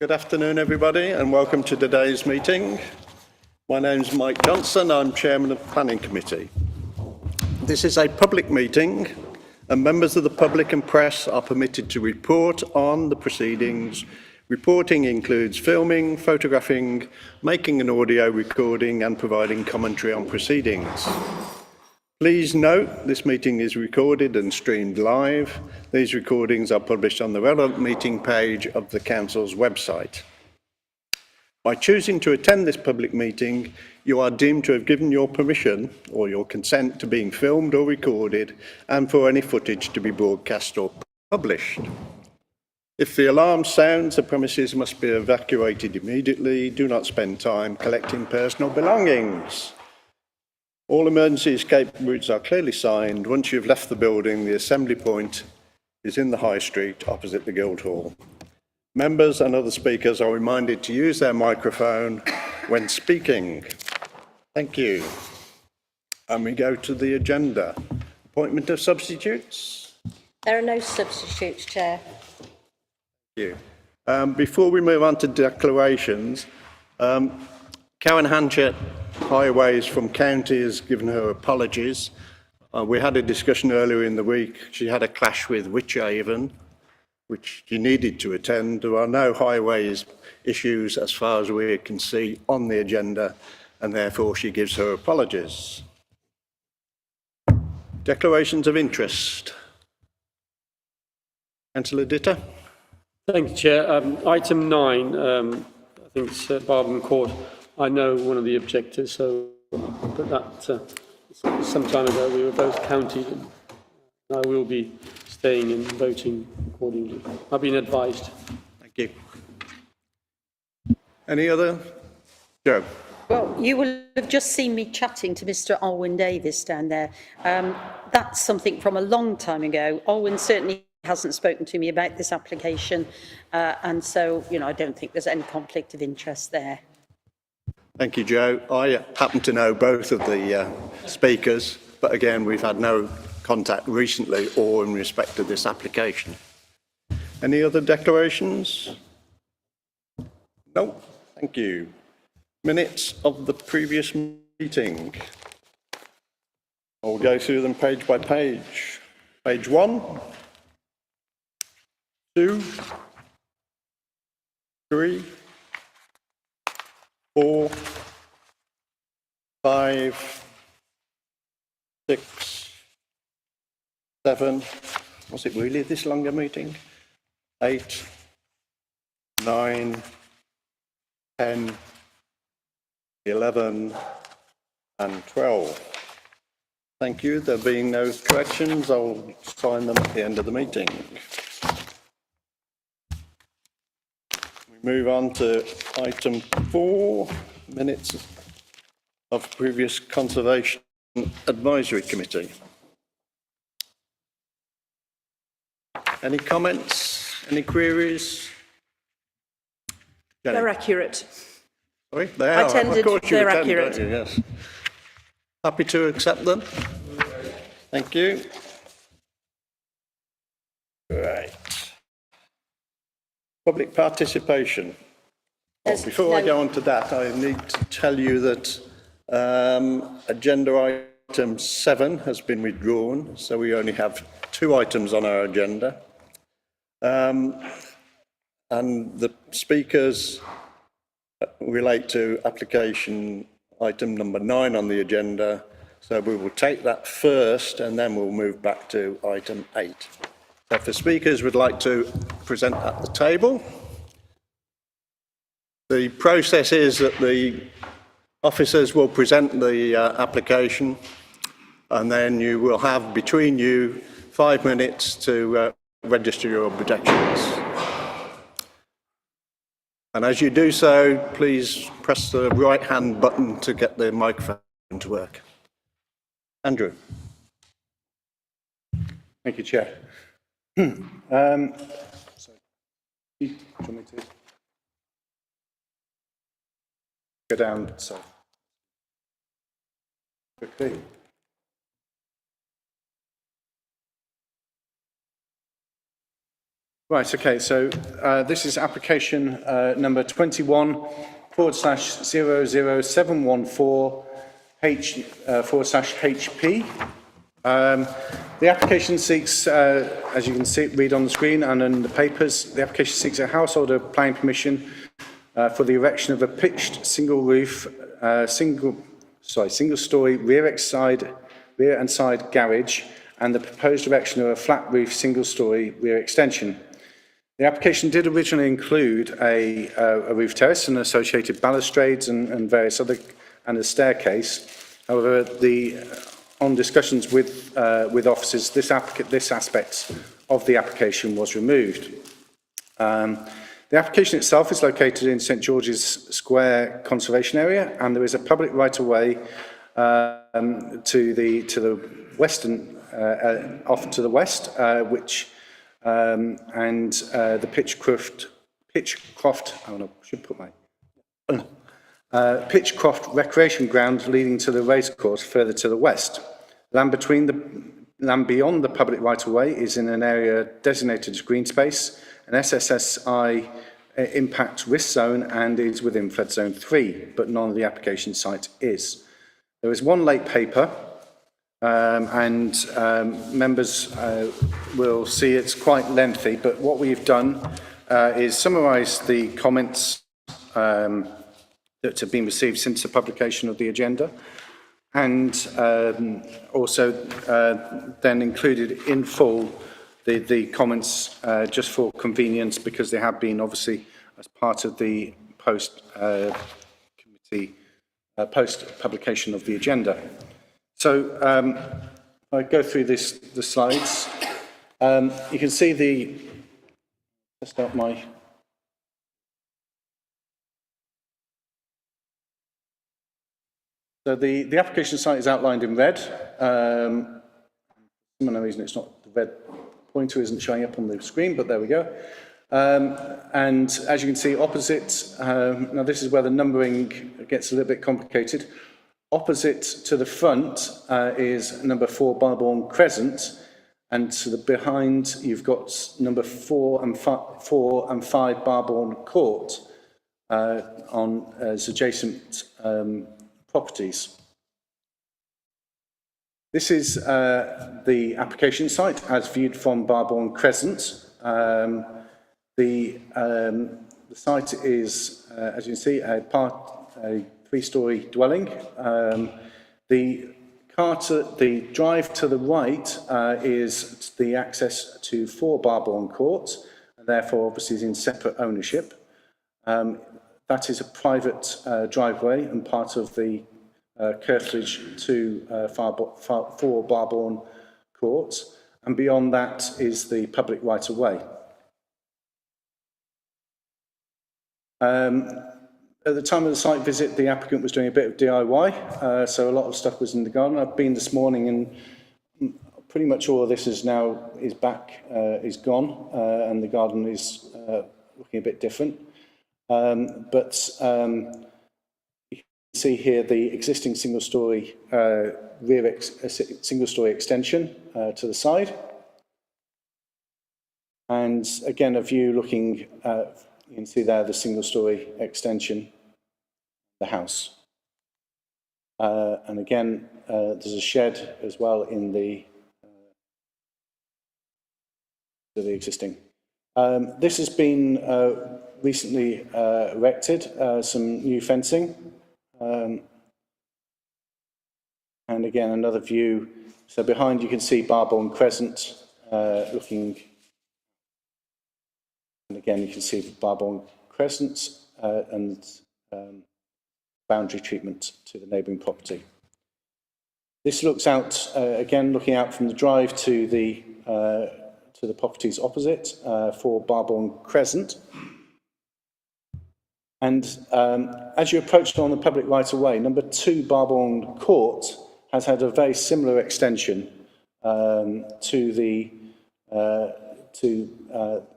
Good afternoon, everybody, and welcome to today's meeting. My name's Mike Johnson. I'm Chairman of the Planning Committee. This is a public meeting, and members of the public and press are permitted to report on the proceedings. Reporting includes filming, photographing, making an audio recording, and providing commentary on proceedings. Please note this meeting is recorded and streamed live. These recordings are published on the relevant meeting page of the Council's website. By choosing to attend this public meeting, you are deemed to have given your permission or your consent to being filmed or recorded and for any footage to be broadcast or published. If the alarm sounds, the premises must be evacuated immediately. Do not spend time collecting personal belongings. All emergency escape routes are clearly signed. Once you've left the building, the assembly point is in the High Street opposite the Guildhall. Members and other speakers are reminded to use their microphone when speaking. Thank you. And we go to the agenda. Appointment of substitutes? There are no substitutes, Chair. Thank you. Before we move on to declarations, Karen Hanchett, Highways from County, has given her apologies. We had a discussion earlier in the week. She had a clash with Wychavon, which she needed to attend. There are no highways issues as far as we can see on the agenda, and therefore she gives her apologies. Declarations of interest. Councillor Ditter. Thank you, Chair. Item 9, I think it's Barbourn Court. I know one of the objectors, so but that some time ago we were both counted, and I will be staying and voting accordingly. I've been advised. Thank you. Any other? Joe. Well, you will have just seen me chatting to Mr. Alwyn Davis down there. That's something from a long time ago. Alwyn certainly hasn't spoken to me about this application, and so, I don't think there's any conflict of interest there. Thank you, Joe. I happen to know both of the speakers, but again, we've had no contact recently or in respect to this application. Any other declarations? No, thank you. Minutes of the previous meeting. I'll go through them page by page. Page 1, 2, 3, 4, 5, 6, 7, was it really this longer meeting? 8, 9, 10, 11, and 12. Thank you. There being no corrections, I'll sign them at the end of the meeting. Move on to item 4, minutes of previous Conservation Advisory Committee. Any comments? Any queries? Jenny? They're accurate. Sorry, they are. I attended, of course you they're attend, accurate. don't you? Yes. Happy to accept them? Thank you. Right. Public participation. Well, before I go on to that, I need to tell you that agenda item 7 has been withdrawn, so we only have 2 items on our agenda. And the speakers relate to application item number 9 on the agenda, so we will take that first and then we'll move back to item 8. So if the speakers would like to present at the table. The process is that the officers will present the application, and then you will have between you 5 minutes to register your objections. And as you do so, please press the right hand button to get the microphone to work. Andrew. Thank you, Chair. So, do you want me to go down so quickly? Right, okay, so this is application number 21/000714 H/HP. The application seeks, as you can see, read on the screen and in the papers, the application seeks a householder planning permission for the erection of a pitched single roof, single story rear and side garage, and the proposed erection of a flat roof single story rear extension. The application did originally include a roof terrace and associated balustrades and various other, and a staircase. However, on discussions with officers, this aspect of the application was removed. The application itself is located in St George's Square Conservation Area, and there is a public right-of-way to the western, off to the west, which and the Pitchcroft. Oh no, I should put my. Pitchcroft Recreation Ground leading to the racecourse further to the west. Land beyond the public right-of-way is in an area designated as green space, an SSSI impact risk zone, and is within flood zone 3, but none of the application site is. There is one late paper, and members will see it's quite lengthy, but what we've done is summarise the comments that have been received since the publication of the agenda, and also then included in full the comments just for convenience, because they have been obviously as part of the post-publication of the agenda. So I go through the slides. You can see let's start my. So the application site is outlined in red. For some reason it's not, the red pointer isn't showing up on the screen, but there we go. And as you can see opposite, now this is where the numbering gets a little bit complicated. Opposite to the front is number 4 Barbourn Crescent, and to the behind you've got number 4 and 5 Barbourn Court as adjacent properties. This is the application site as viewed from Barbourn Crescent. The site is, as you can see, a 3-storey dwelling. The drive to the right is the access to 4 Barbourn Court, and therefore obviously is in separate ownership. That is a private driveway and part of the curtilage to 4 Barbourn Court, and beyond that is the public right-of-way. At the time of the site visit, the applicant was doing a bit of DIY, so a lot of stuff was in the garden. I've been this morning, and pretty much all of this is gone, and the garden is looking a bit different. But you can see here the existing single-storey single-storey extension to the side, and again a view looking. You can see there the single-storey extension, the house, and again there's a shed as well in the existing. This has been recently erected, some new fencing, and again another view. So behind you can see Barbourn Crescent looking, and again you can see Barbourn Crescent and boundary treatment to the neighbouring property. This looks out again, looking out from the drive to the properties opposite for Barbourn Crescent. And as you approach on the public right-of-way, number 2 Barbourn Court has had a very similar extension to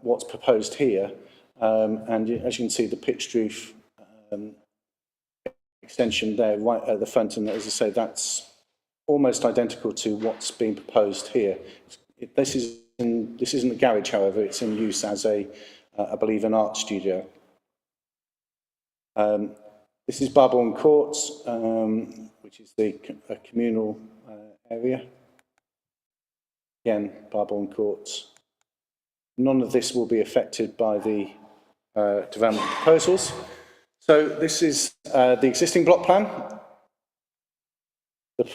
what's proposed here. And as you can see, the pitched roof extension there right at the front, and as I say, that's almost identical to what's being proposed here. This is this isn't a garage, however, it's in use as I believe, an art studio. This is Barbourn Court, which is a communal area. Again, Barbourn Court. None of this will be affected by the development proposals. So this is the existing block plan.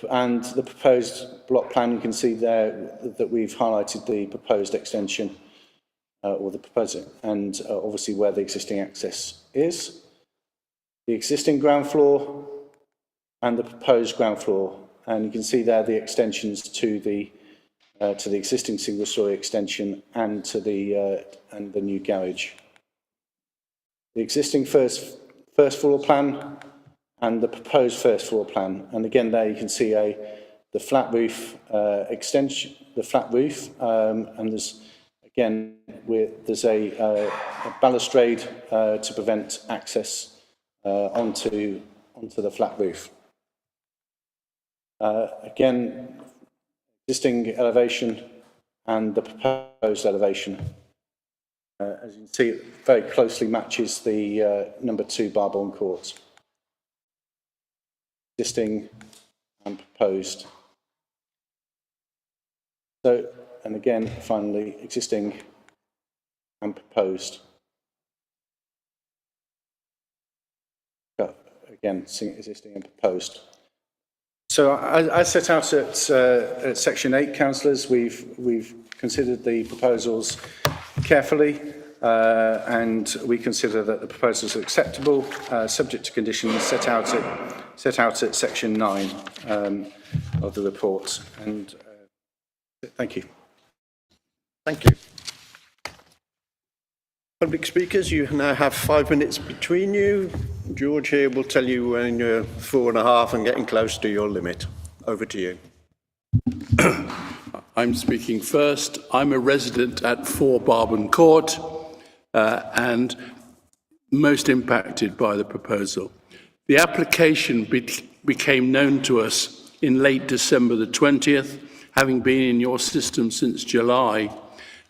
And the proposed block plan, you can see there that we've highlighted the proposed extension or the proposal, and obviously where the existing access is. The existing ground floor and the proposed ground floor. And you can see there the extensions to the existing single-storey extension and to the new garage. The existing first floor plan and the proposed first floor plan. And again, there you can see the flat roof extension, the flat roof, and there's a balustrade to prevent access onto the flat roof. Again, existing elevation and the proposed elevation. As you can see, it very closely matches the number 2 Barbourn Court. Existing and proposed. So, and again, finally, existing and proposed. Again, existing and proposed. So, I set out at section 8, councillors. We've considered the proposals carefully, and we consider that the proposals are acceptable, subject to conditions set out at section 9 of the report. And thank you. Thank you. Public speakers, you now have 5 minutes between you. George here will tell you when you're 4.5 and getting close to your limit. Over to you. I'm speaking first. I'm a resident at 4 Barbourn Court and most impacted by the proposal. The application became known to us in late December the 20th, having been in your system since July,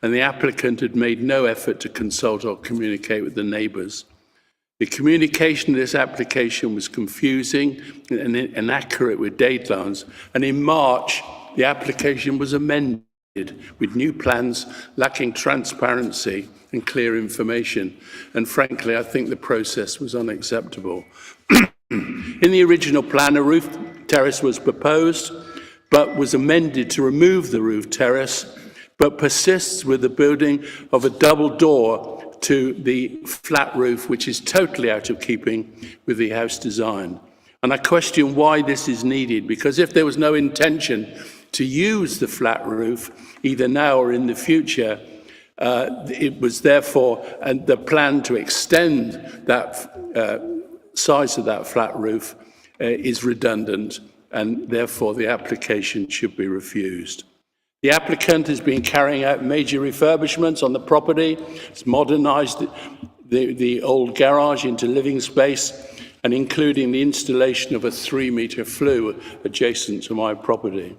and the applicant had made no effort to consult or communicate with the neighbours. The communication of this application was confusing and inaccurate with deadlines, and in March, the application was amended with new plans lacking transparency and clear information, and frankly, I think the process was unacceptable. In the original plan, a roof terrace was proposed, but was amended to remove the roof terrace, but persists with the building of a double door to the flat roof, which is totally out of keeping with the house design. And I question why this is needed, because if there was no intention to use the flat roof, either now or in the future, it was therefore, and the plan to extend that size of that flat roof is redundant, and therefore the application should be refused. The applicant has been carrying out major refurbishments on the property. It's modernised the old garage into living space, and including the installation of a 3-metre flue adjacent to my property.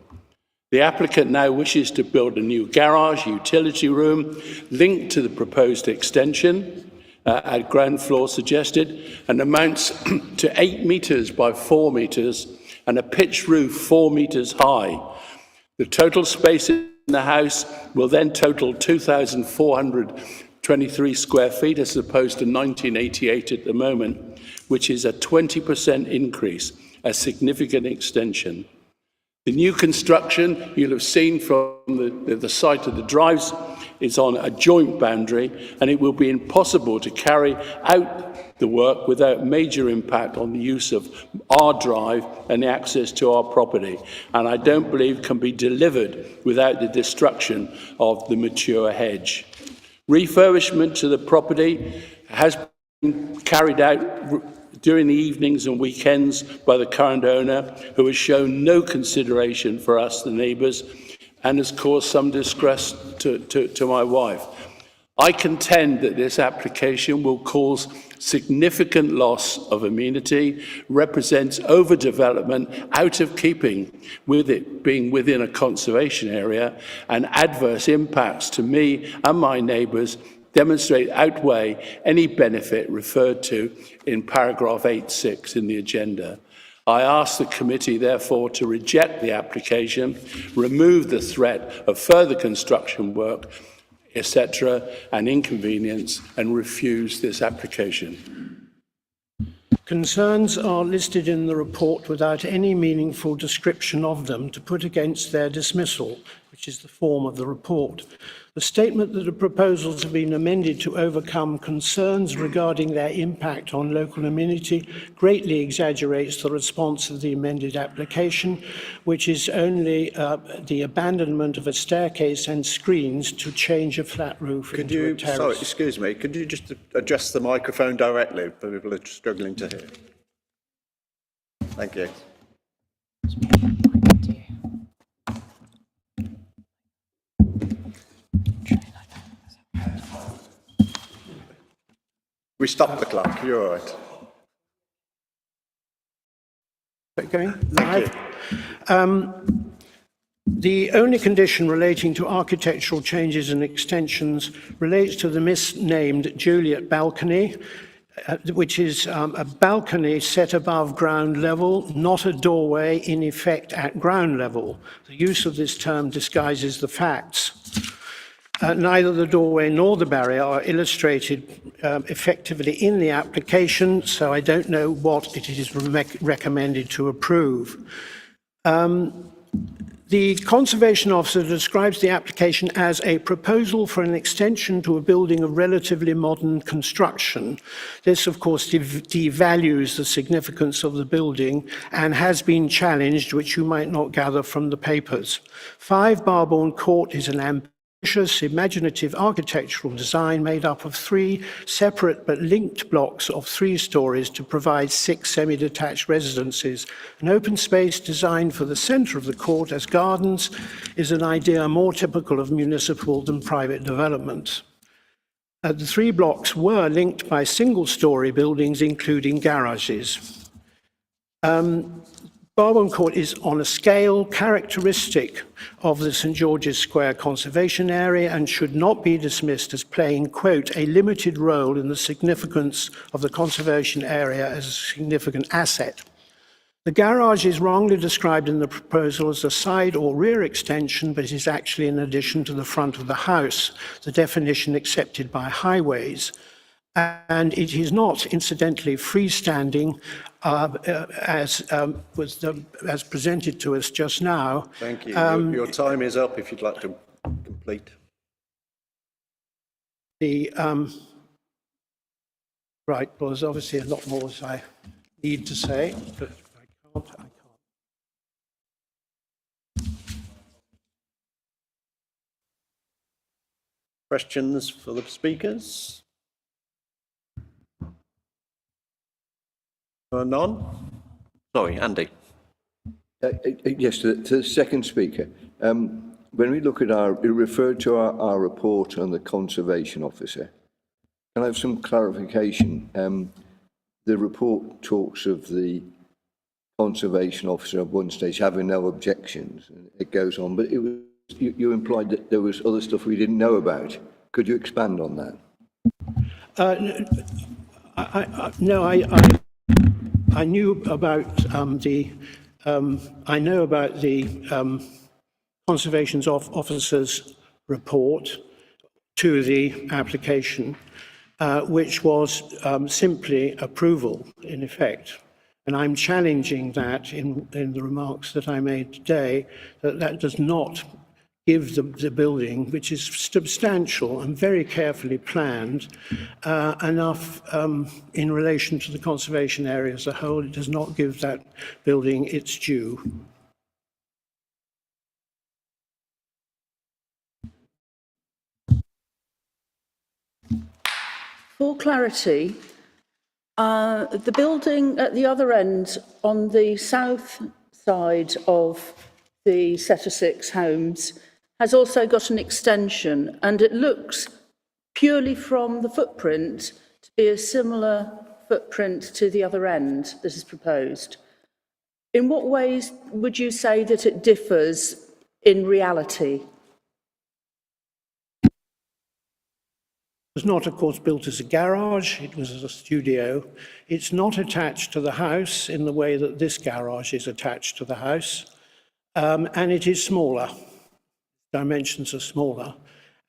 The applicant now wishes to build a new garage, utility room, linked to the proposed extension at ground floor suggested, and amounts to 8 metres by 4 metres and a pitched roof 4 metres high. The total space in the house will then total 2,423 square feet as opposed to 1988 at the moment, which is a 20% increase, a significant extension. The new construction, you'll have seen from the site of the drives, is on a joint boundary, and it will be impossible to carry out the work without major impact on the use of our drive and the access to our property, and I don't believe can be delivered without the destruction of the mature hedge. Refurbishment to the property has been carried out during the evenings and weekends by the current owner, who has shown no consideration for us, the neighbours, and has caused some distress to my wife. I contend that this application will cause significant loss of amenity, represents overdevelopment out of keeping with it being within a conservation area, and adverse impacts to me and my neighbours outweigh any benefit referred to in paragraph 8.6 in the agenda. I ask the committee, therefore, to reject the application, remove the threat of further construction work, etc., and inconvenience, and refuse this application. Concerns are listed in the report without any meaningful description of them to put against their dismissal, which is the form of the report. The statement that the proposals have been amended to overcome concerns regarding their impact on local amenity greatly exaggerates the response of the amended application, which is only the abandonment of a staircase and screens to change a flat roof into a terrace. Sorry, excuse me, could you just adjust the microphone directly? People are struggling to hear. Thank you. We stopped the clock, you're all right. Going live. The only condition relating to architectural changes and extensions relates to the misnamed Julian balcony, which is a balcony set above ground level, not a doorway in effect at ground level. The use of this term disguises the facts. Neither the doorway nor the barrier are illustrated effectively in the application, so I don't know what it is recommended to approve. The Conservation Officer describes the application as a proposal for an extension to a building of relatively modern construction. This, of course, devalues the significance of the building and has been challenged, which you might not gather from the papers. 5 Barbourn Court is an ambitious, imaginative architectural design made up of 3 separate but linked blocks of 3 stories to provide 6 semi-detached residences. An open space designed for the centre of the court as gardens is an idea more typical of municipal than private development. The 3 blocks were linked by single-storey buildings, including garages. Barbourn Court is on a scale characteristic of the St George's Square conservation area and should not be dismissed as playing, quote, a limited role in the significance of the conservation area as a significant asset. The garage is wrongly described in the proposal as a side or rear extension, but it is actually in addition to the front of the house, the definition accepted by highways. And it is not, incidentally, freestanding as presented to us just now. Thank you. Your time is up if you'd like to complete. Right, well, there's obviously a lot more as I need to say, but I can't. Questions for the speakers? None? Sorry, Andy. Yes, to the second speaker. When we look at you referred to our report on the Conservation Officer. Can I have some clarification? The report talks of the Conservation Officer at one stage having no objections. It goes on, but you implied that there was other stuff we didn't know about. Could you expand on that? No, I knew about I know about the Conservation Officer's report to the application, which was simply approval in effect. And I'm challenging that in the remarks that I made today, that does not give the building, which is substantial and very carefully planned, enough in relation to the conservation area as a whole. It does not give that building its due. For clarity, the building at the other end on the south side of the set of 6 homes has also got an extension, and it looks purely from the footprint to be a similar footprint to the other end that is proposed. In what ways would you say that it differs in reality? It was not, of course, built as a garage, it was as a studio. It's not attached to the house in the way that this garage is attached to the house, and it is smaller. Dimensions are smaller.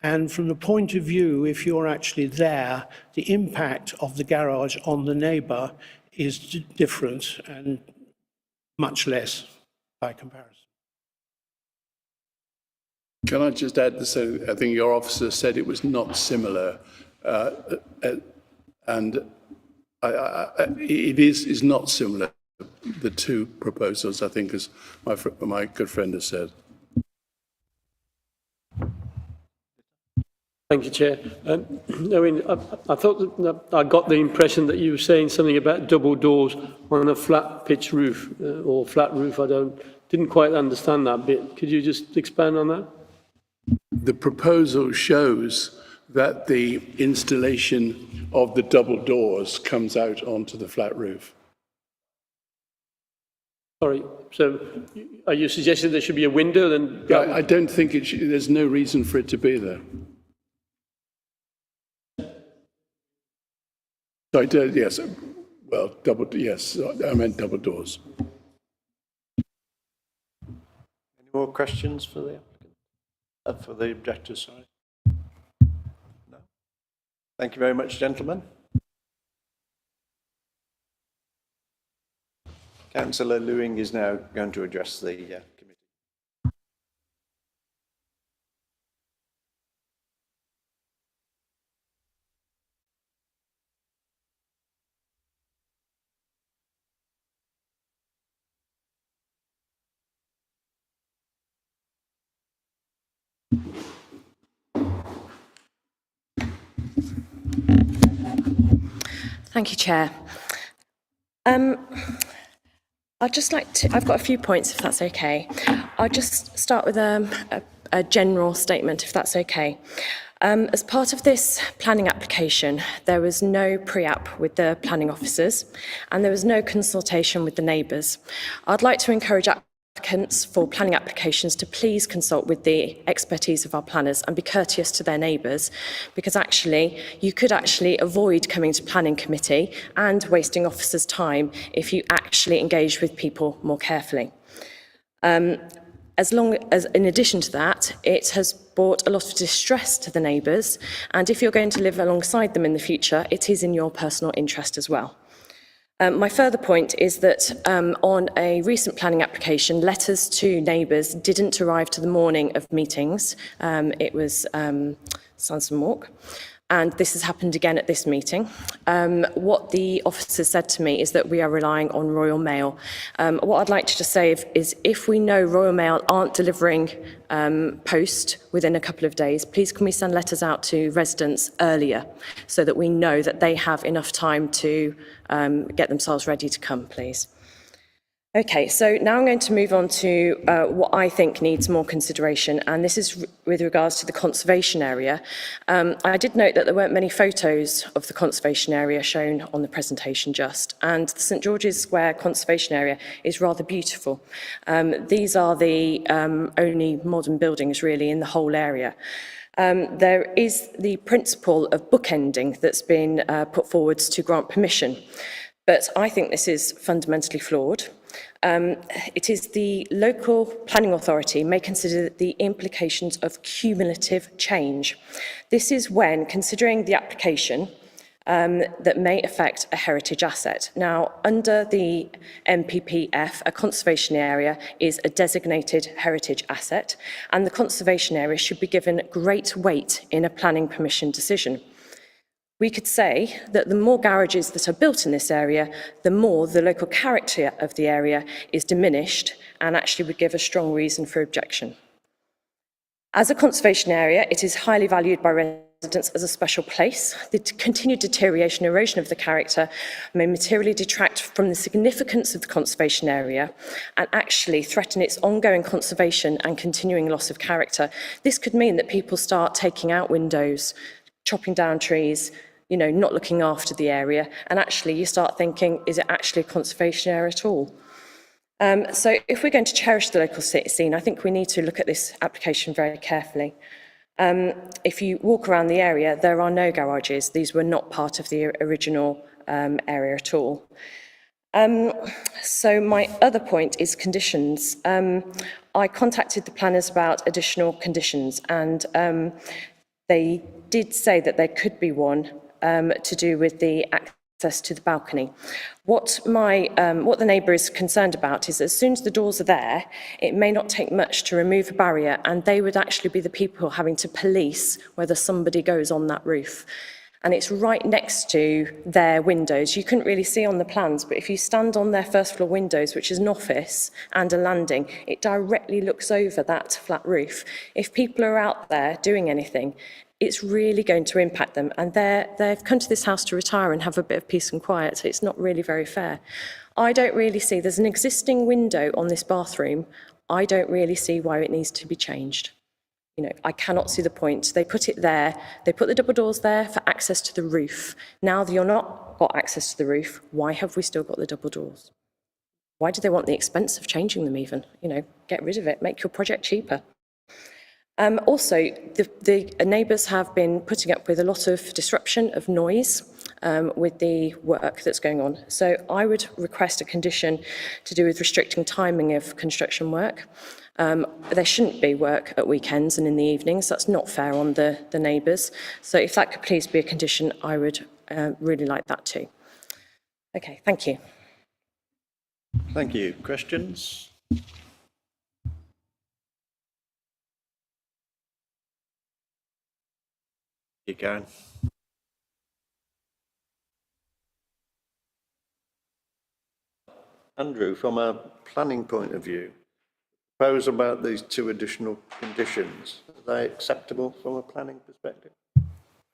And from the point of view, if you're actually there, the impact of the garage on the neighbour is different and much less by comparison. Can I just add, so I think your officer said it was not similar, and it is not similar, the two proposals, I think, as my good friend has said. Thank you, Chair. I thought that I got the impression that you were saying something about double doors on a flat pitch roof or flat roof. Didn't quite understand that bit. Could you just expand on that? The proposal shows that the installation of the double doors comes out onto the flat roof. Sorry, so are you suggesting there should be a window then? I don't think there's no reason for it to be there. Sorry, yes, well, yes, I meant double doors. Any more questions for the applicant? For the objectors, sorry. No. Thank you very much, gentlemen. Councillor Lewing is now going to address the committee. Thank you, Chair. I'd just like to, I've got a few points, if that's okay. I'll just start with a general statement, if that's okay. As part of this planning application, there was no pre-app with the planning officers and there was no consultation with the neighbours. I'd like to encourage applicants for planning applications to please consult with the expertise of our planners and be courteous to their neighbours, because actually you could actually avoid coming to planning committee and wasting officers' time if you actually engage with people more carefully. As long as, in addition to that, it has brought a lot of distress to the neighbours, and if you're going to live alongside them in the future, it is in your personal interest as well. My further point is that on a recent planning application, letters to neighbours didn't arrive to the morning of meetings. It was Sansom Walk. And this has happened again at this meeting. What the officer said to me is that we are relying on Royal Mail. What I'd like to just say is if we know Royal Mail aren't delivering post within a couple of days, please can we send letters out to residents earlier so that we know that they have enough time to get themselves ready to come, please. Okay, so now I'm going to move on to what I think needs more consideration, and this is with regards to the conservation area. I did note that there weren't many photos of the conservation area shown on the presentation just, and the St George's Square conservation area is rather beautiful. These are the only modern buildings really in the whole area. There is the principle of bookending that's been put forward to grant permission, but I think this is fundamentally flawed. It is the local planning authority may consider the implications of cumulative change. This is when considering the application that may affect a heritage asset. Now, under the MPPF, a conservation area is a designated heritage asset, and the conservation area should be given great weight in a planning permission decision. We could say that the more garages that are built in this area, the more the local character of the area is diminished and actually would give a strong reason for objection. As a conservation area, it is highly valued by residents as a special place. The continued deterioration and erosion of the character may materially detract from the significance of the conservation area and actually threaten its ongoing conservation and continuing loss of character. This could mean that people start taking out windows, chopping down trees, you know, not looking after the area. And actually you start thinking, is it actually a conservation area at all? So if we're going to cherish the local scene, I think we need to look at this application very carefully. If you walk around the area, there are no garages. These were not part of the original area at all. So my other point is conditions. I contacted the planners about additional conditions, and they did say that there could be one to do with the access to the balcony. What the neighbour is concerned about is as soon as the doors are there, it may not take much to remove a barrier, and they would actually be the people having to police whether somebody goes on that roof. And it's right next to their windows. You couldn't really see on the plans, but if you stand on their first floor windows, which is an office and a landing, it directly looks over that flat roof. If people are out there doing anything, it's really going to impact them. And they've come to this house to retire and have a bit of peace and quiet, so it's not really very fair. I don't really see, there's an existing window on this bathroom. I don't really see why it needs to be changed. You know, I cannot see the point. They put it there. They put the double doors there for access to the roof. Now that you're not got access to the roof, why have we still got the double doors? Why do they want the expense of changing them even? You know, get rid of it, make your project cheaper. Also, the neighbours have been putting up with a lot of disruption of noise with the work that's going on. So I would request a condition to do with restricting timing of construction work. There shouldn't be work at weekends and in the evenings. That's not fair on the neighbours. So if that could please be a condition, I would really like that too. Okay, thank you. Thank you. Questions? You can. Andrew, from a planning point of view, propose about these two additional conditions. Are they acceptable from a planning perspective?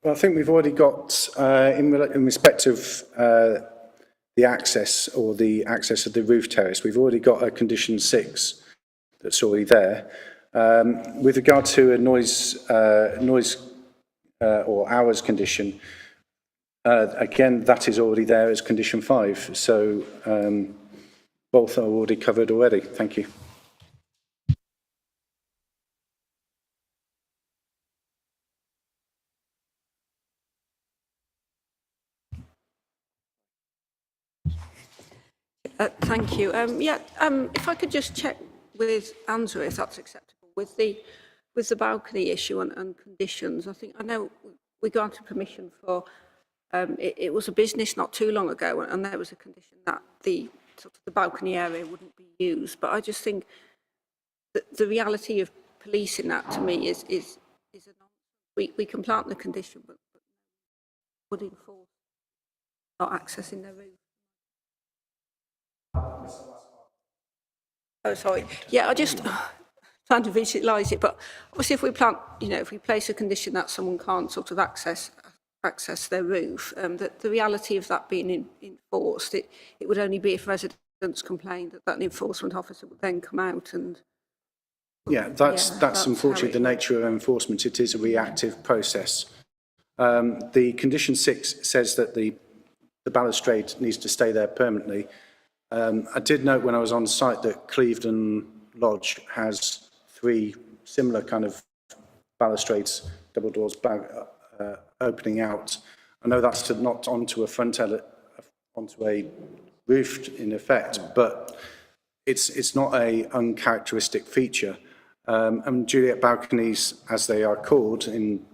Well, I think we've already got, in respect of the access or the access of the roof terrace, we've already got a condition 6 that's already there. With regard to a noise or hours condition, again, that is already there as condition 5. So both are already covered already. Thank you. Thank you. If I could just check with Andrew if that's acceptable with the balcony issue and conditions. I know we granted permission for it was a business not too long ago, and there was a condition that the balcony area wouldn't be used. But I just think that the reality of policing that to me is we can plant the condition, but would enforce not accessing their roof. Oh, sorry. Yeah, I just trying to visualise it, but obviously if we plant, if we place a condition that someone can't sort of access their roof, the reality of that being enforced, it would only be if residents complained that an enforcement officer would then come out and... Yeah, that's unfortunately the nature of enforcement. It is a reactive process. The condition 6 says that the balustrade needs to stay there permanently. I did note when I was on site that Clevedon Lodge has 3 similar kind of balustrades, double doors opening out. I know that's not onto onto a roof in effect, but it's not a uncharacteristic feature. And Juliet balconies, as they are called in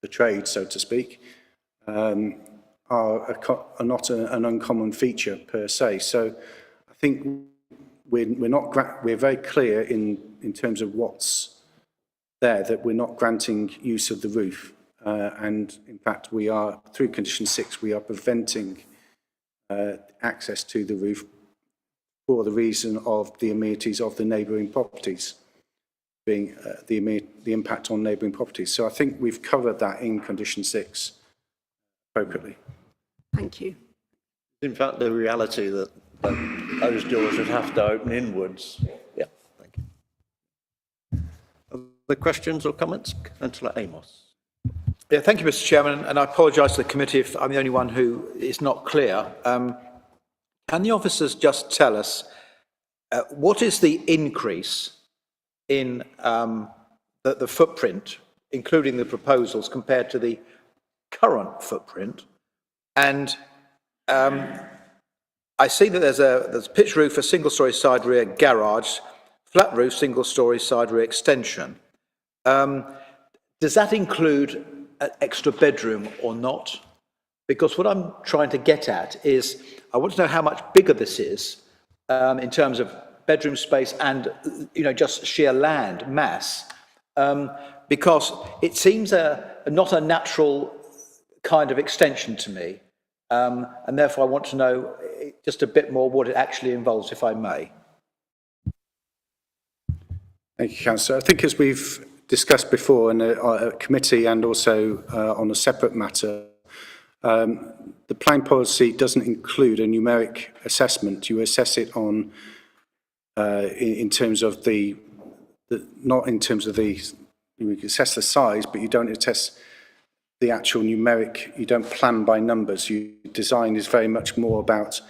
the trade, so to speak, are not an uncommon feature per se. So I think we're very clear in terms of what's there, that we're not granting use of the roof. And in fact, we are, through condition 6, we are preventing access to the roof for the reason of the amenities of the neighbouring properties, being the impact on neighbouring properties. So I think we've covered that in condition 6 appropriately. Thank you. In fact, the reality that those doors would have to open inwards. Yeah, thank you. Other questions or comments? Councillor Amos. Yeah, thank you, Mr. Chairman, and I apologise to the committee if I'm the only one who is not clear. Can the officers just tell us what is the increase in the footprint, including the proposals, compared to the current footprint? And I see that there's a pitch roof, a single-storey side rear garage, flat roof, single-storey side rear extension. Does that include an extra bedroom or not? Because what I'm trying to get at is, I want to know how much bigger this is in terms of bedroom space and, just sheer land mass, because it seems not a natural kind of extension to me, and therefore I want to know just a bit more what it actually involves, if I may. Thank you, Councillor. I think as we've discussed before in a committee and also on a separate matter, the planning policy doesn't include a numeric assessment. You assess it on in terms of not in terms of you assess the size, but you don't assess the actual numeric. You don't plan by numbers. Design is very much more about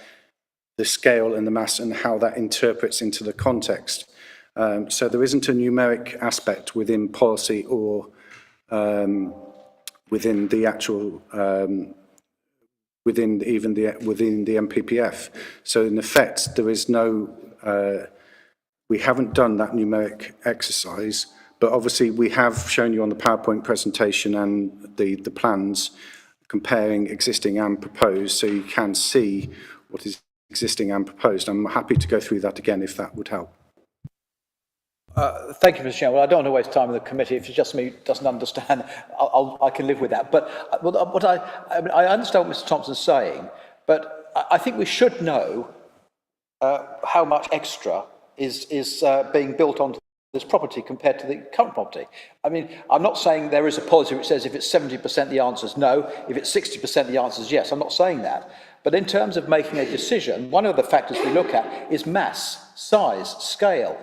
the scale and the mass and how that interprets into the context. So there isn't a numeric aspect within policy or within the actual within the MPPF. So in effect, there is no. We haven't done that numeric exercise, but obviously we have shown you on the PowerPoint presentation and the plans comparing existing and proposed, so you can see what is existing and proposed. I'm happy to go through that again if that would help. Thank you, Mr. Chairman. Well, I don't want to waste time with the committee. If it's just me who doesn't understand, I can live with that. But I understand what Mr. Thompson's saying, but I think we should know how much extra is being built onto this property compared to the current property. I mean, I'm not saying there is a policy which says if it's 70% the answer is no, if it's 60% the answer is yes. I'm not saying that. But in terms of making a decision, one of the factors we look at is mass, size, scale.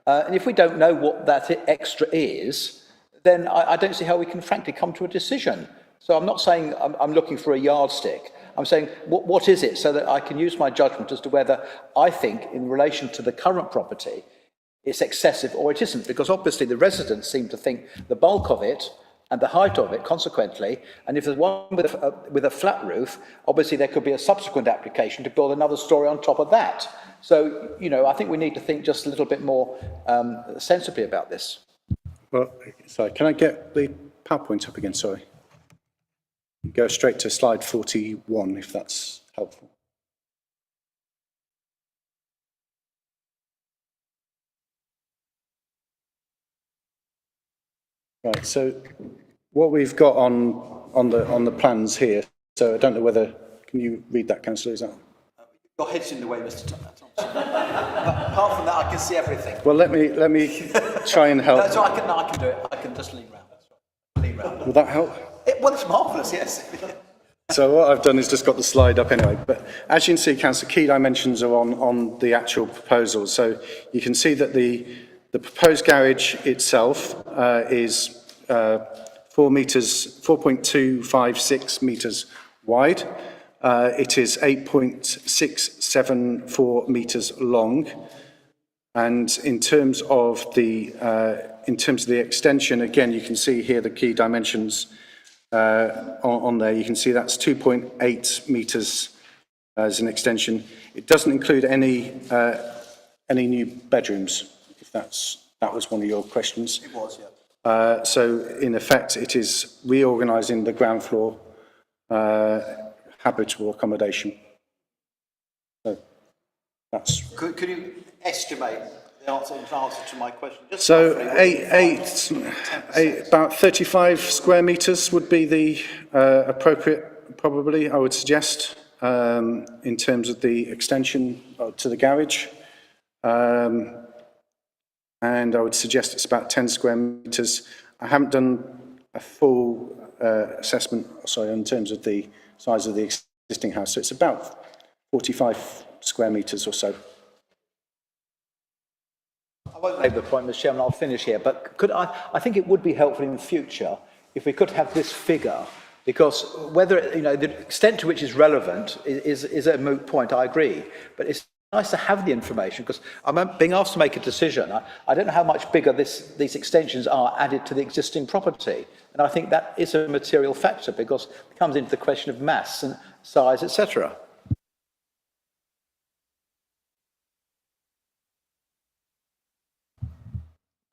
And if we don't know what that extra is, then I don't see how we can frankly come to a decision. So I'm not saying I'm looking for a yardstick. I'm saying, what is it, so that I can use my judgment as to whether I think, in relation to the current property, it's excessive or it isn't. Because obviously the residents seem to think the bulk of it and the height of it, consequently, and if there's one with a flat roof, obviously there could be a subsequent application to build another story on top of that. So, I think we need to think just a little bit more sensibly about this. Well, sorry, can I get the PowerPoint up again? Sorry. Go straight to slide 41, if that's helpful. Right, so what we've got on the plans here, so I don't know whether, can you read that, Councillor? Is that? Your head's in the way, Mr. Thompson. But apart from that, I can see everything. Well, let me try and help. So I can do it. I can just lean round. Lean round. Will that help? Well, it's marvellous, yes. So what I've done is just got the slide up anyway. But as you can see, Councillor, key dimensions are on the actual proposal. So you can see that the proposed garage itself is 4.256 metres wide. It is 8.674 metres long. And in terms of the extension, again, you can see here the key dimensions on there. You can see that's 2.8 metres as an extension. It doesn't include any new bedrooms, if that was one of your questions. It was, yeah. So in effect, it is reorganising the ground floor habitable accommodation. So that's. Could you estimate the answer to my question? Just So roughly, about 35 square metres would be the appropriate, probably, I would suggest, in terms of the extension to the garage. And I would suggest it's about 10 square metres. I haven't done a full assessment, in terms of the size of the existing house. So it's about 45 square metres or so. I won't labour the point, Mr. Chairman, I'll finish here, but I think it would be helpful in the future if we could have this figure, because whether, you know, the extent to which it's relevant is a moot point, I agree, but it's nice to have the information, because I'm being asked to make a decision. I don't know how much bigger these extensions are added to the existing property, and I think that is a material factor, because it comes into the question of mass and size, etc.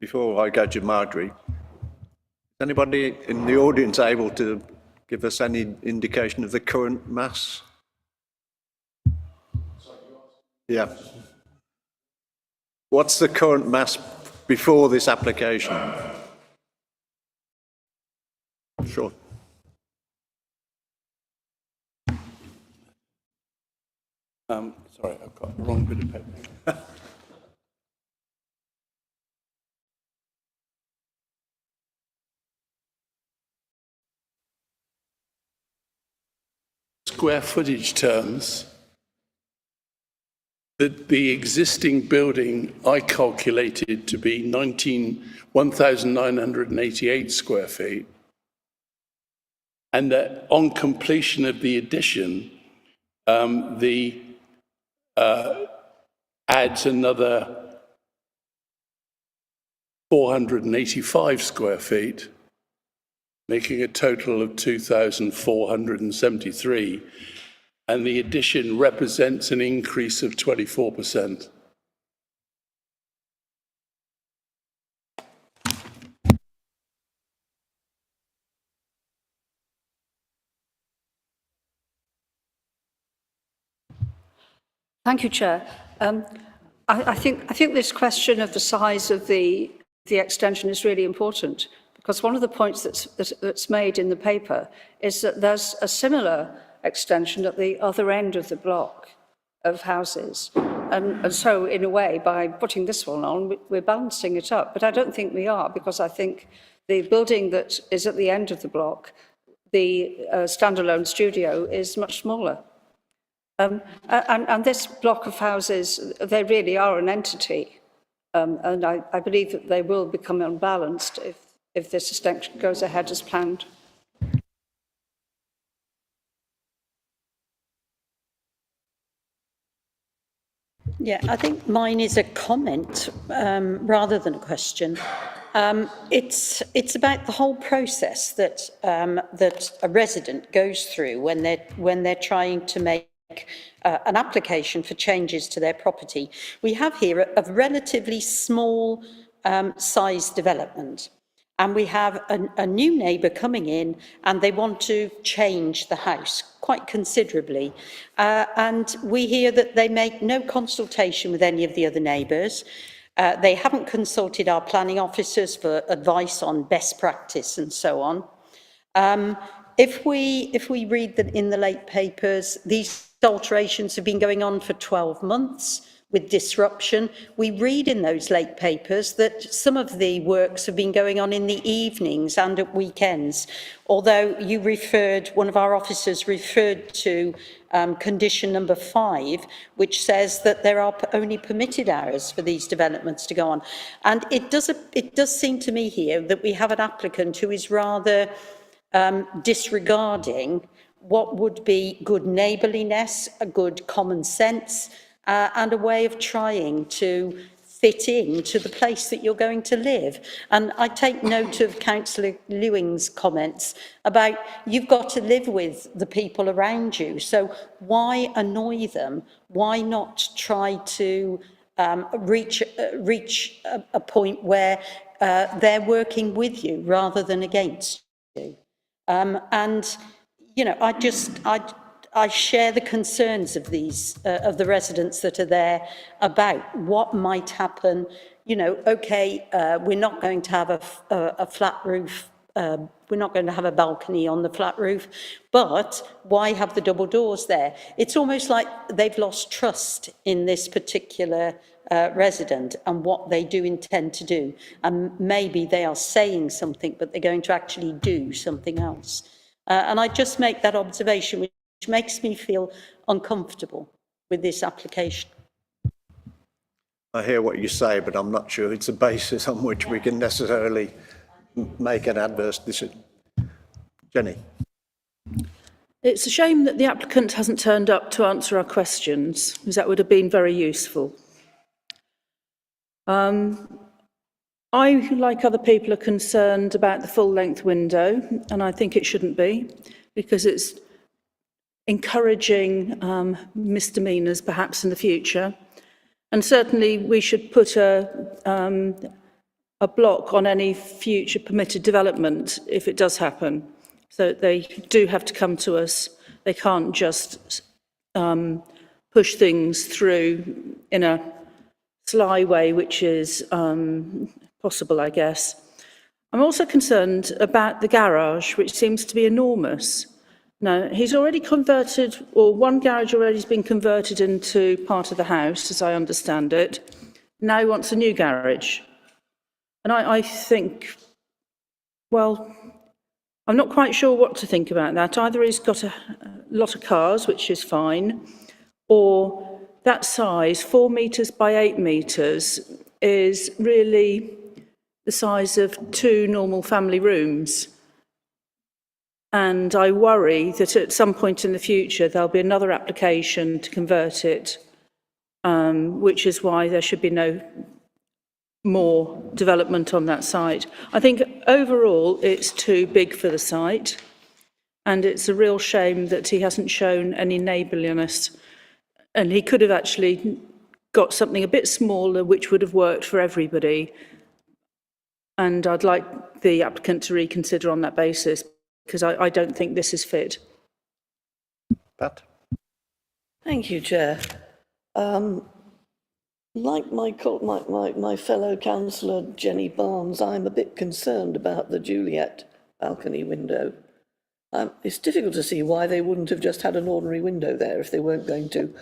Before I go to Marjorie, is anybody in the audience able to give us any indication of the current mass? Yeah. What's the current mass before this application? Sure. Sorry, I've got the wrong bit of paper. Square footage terms, the existing building I calculated to be 1,988 square feet, and that on completion of the addition, adds another 485 square feet, making a total of 2,473, and the addition represents an increase of 24%. Thank you, Chair. I think this question of the size of the extension is really important, because one of the points that's made in the paper is that there's a similar extension at the other end of the block of houses. And so, in a way, by putting this one on, we're balancing it up. But I don't think we are, because I think the building that is at the end of the block, the standalone studio, is much smaller. And this block of houses, they really are an entity. And I believe that they will become unbalanced if this extension goes ahead as planned. Yeah, I think mine is a comment rather than a question. It's about the whole process that that a resident goes through when they're trying to make an application for changes to their property. We have here a relatively small size development, and we have a new neighbour coming in, and they want to change the house quite considerably. And we hear that they make no consultation with any of the other neighbours. They haven't consulted our planning officers for advice on best practice and so on. If we read that in the late papers, these alterations have been going on for 12 months with disruption. We read in those late papers that some of the works have been going on in the evenings and at weekends, although one of our officers referred to condition number 5, which says that there are only permitted hours for these developments to go on. And it does seem to me here that we have an applicant who is rather disregarding what would be good neighbourliness, a good common sense, and a way of trying to fit into the place that you're going to live. And I take note of Councillor Lewing's comments about you've got to live with the people around you. So why annoy them? Why not try to reach a point where they're working with you rather than against you? And, you know, I share the concerns of the residents that are there about what might happen. You know, okay, we're not going to have a flat roof. We're not going to have a balcony on the flat roof, but why have the double doors there? It's almost like they've lost trust in this particular resident and what they do intend to do. And maybe they are saying something, but they're going to actually do something else. And I just make that observation, which makes me feel uncomfortable with this application. I hear what you say, but I'm not sure it's a basis on which we can necessarily make an adverse decision. Jenny? It's a shame that the applicant hasn't turned up to answer our questions, because that would have been very useful. I, like other people, are concerned about the full-length window, and I think it shouldn't be, because it's encouraging misdemeanours perhaps in the future. And certainly we should put a block on any future permitted development if it does happen. So they do have to come to us. They can't just push things through in a sly way, which is possible, I guess. I'm also concerned about the garage, which seems to be enormous. Now, he's already converted, or one garage already has been converted into part of the house, as I understand it. Now he wants a new garage. And I think, well, I'm not quite sure what to think about that. Either he's got a lot of cars, which is fine, or that size, 4 metres by 8 metres, is really the size of 2 normal family rooms. And I worry that at some point in the future, there'll be another application to convert it, which is why there should be no more development on that site. I think overall it's too big for the site, and it's a real shame that he hasn't shown any neighbourliness, and he could have actually got something a bit smaller which would have worked for everybody. And I'd like the applicant to reconsider on that basis, because I don't think this is fit. Pat? Thank you, Chair. Like my fellow councillor Jenny Barnes, I'm a bit concerned about the Juliet balcony window. It's difficult to see why they wouldn't have just had an ordinary window there if they weren't going to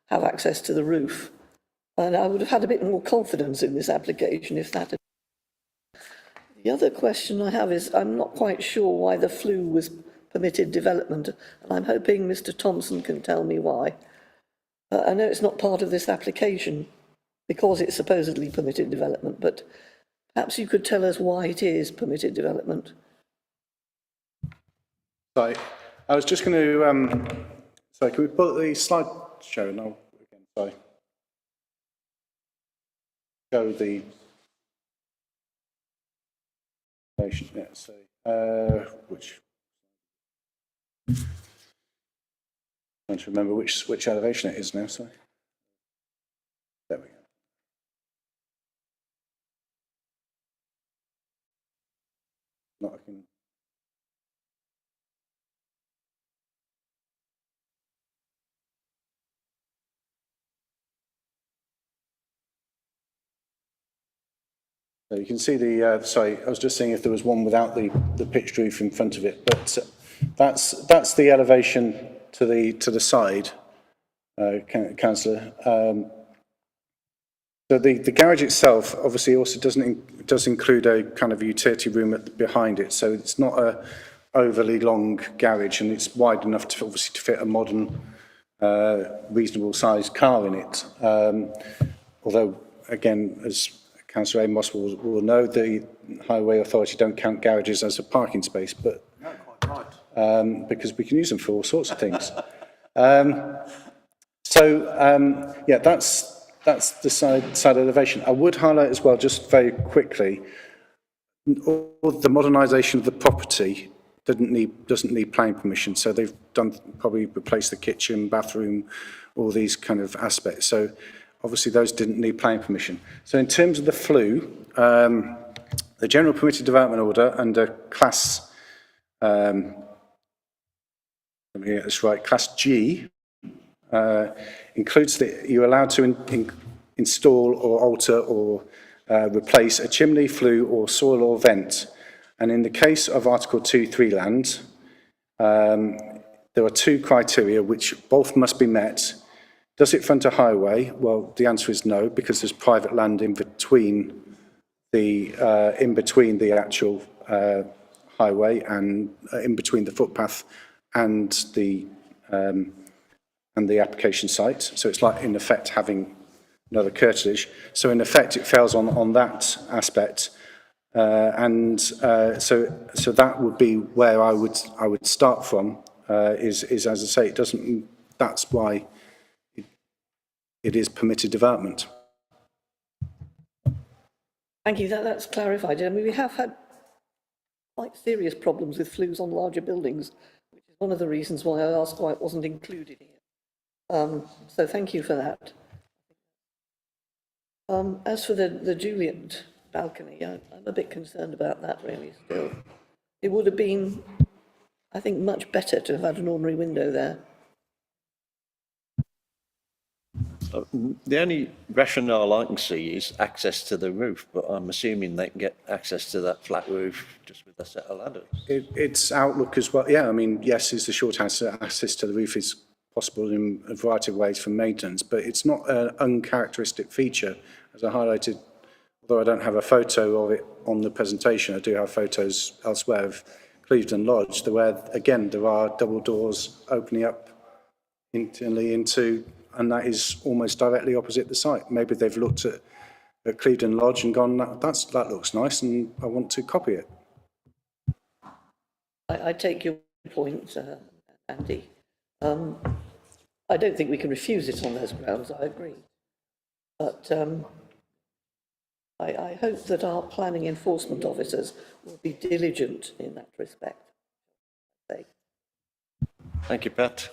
have access to the roof. And I would have had a bit more confidence in this application if that had... The other question I have is, I'm not quite sure why the flue was permitted development, and I'm hoping Mr. Thompson can tell me why. I know it's not part of this application because it's supposedly permitted development, but perhaps you could tell us why it is permitted development. Sorry, I was just going to, sorry, can we put the slide show now again? Sorry. Show the, yeah, so, which, trying to remember which elevation it is now, sorry. There we go. Not I can. So you can see the, sorry, I was just seeing if there was one without the pitched roof in front of it, but that's the elevation to the side, Councillor. So the garage itself obviously also does include a kind of utility room behind it, so it's not a overly long garage, and it's wide enough to obviously to fit a modern, reasonable sized car in it. Although, again, as Councillor Amos will know, the Highway Authority don't count garages as a parking space, but No, quite right. because we can use them for all sorts of things. Yeah, that's the side elevation. I would highlight as well, just very quickly, all the modernisation of the property doesn't need planning permission. So they've probably replaced the kitchen, bathroom, all these kind of aspects. So obviously those didn't need planning permission. So in terms of the flue, the general permitted development order under class, let me get this right, class G, includes that you're allowed to install or alter or replace a chimney, flue or soil or vent. And in the case of Article 2.3 land, there are 2 criteria which both must be met. Does it front a highway? Well, the answer is no, because there's private land in between the actual highway and in between the footpath and the application site. So it's like, in effect, having another curtilage. So in effect, it fails on that aspect. So that would be where I would start from, is as I say, it doesn't, that's why it is permitted development. Thank you, that's clarified. I mean, we have had quite serious problems with flues on larger buildings, which is one of the reasons why I asked why it wasn't included here. So thank you for that. As for the Juliet balcony, I'm a bit concerned about that really still. It would have been, I think, much better to have had an ordinary window there. The only rationale I can see is access to the roof, but I'm assuming they can get access to that flat roof just with a set of ladders. Its outlook as well, yeah, I mean, yes, is the short answer, access to the roof is possible in a variety of ways for maintenance, but it's not an uncharacteristic feature, as I highlighted. Although I don't have a photo of it on the presentation, I do have photos elsewhere of Clevedon Lodge, where, again, there are double doors opening up internally into, and that is almost directly opposite the site. Maybe they've looked at Clevedon Lodge and gone, that looks nice, and I want to copy it. I take your point, Andy. I don't think we can refuse it on those grounds, I agree. But I hope that our planning enforcement officers will be diligent in that respect. Thank you, Pat.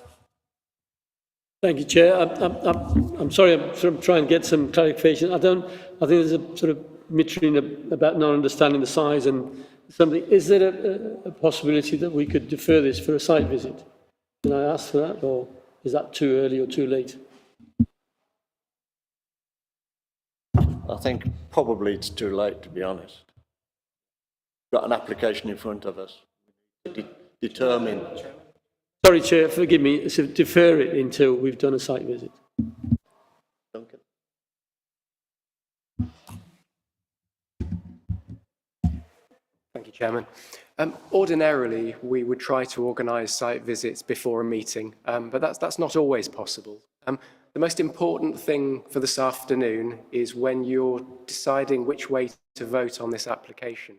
Thank you, Chair. I'm sorry, I'm sort of trying to get some clarification. I think there's a sort of mittering about not understanding the size and something. Is there a possibility that we could defer this for a site visit? Can I ask for that, or is that too early or too late? I think probably it's too late, to be honest. We've got an application in front of us. Determine. Sorry, Chair, forgive me. So defer it until we've done a site visit. Duncan. Thank you, Chairman. Ordinarily, we would try to organise site visits before a meeting, but that's not always possible. The most important thing for this afternoon is when you're deciding which way to vote on this application,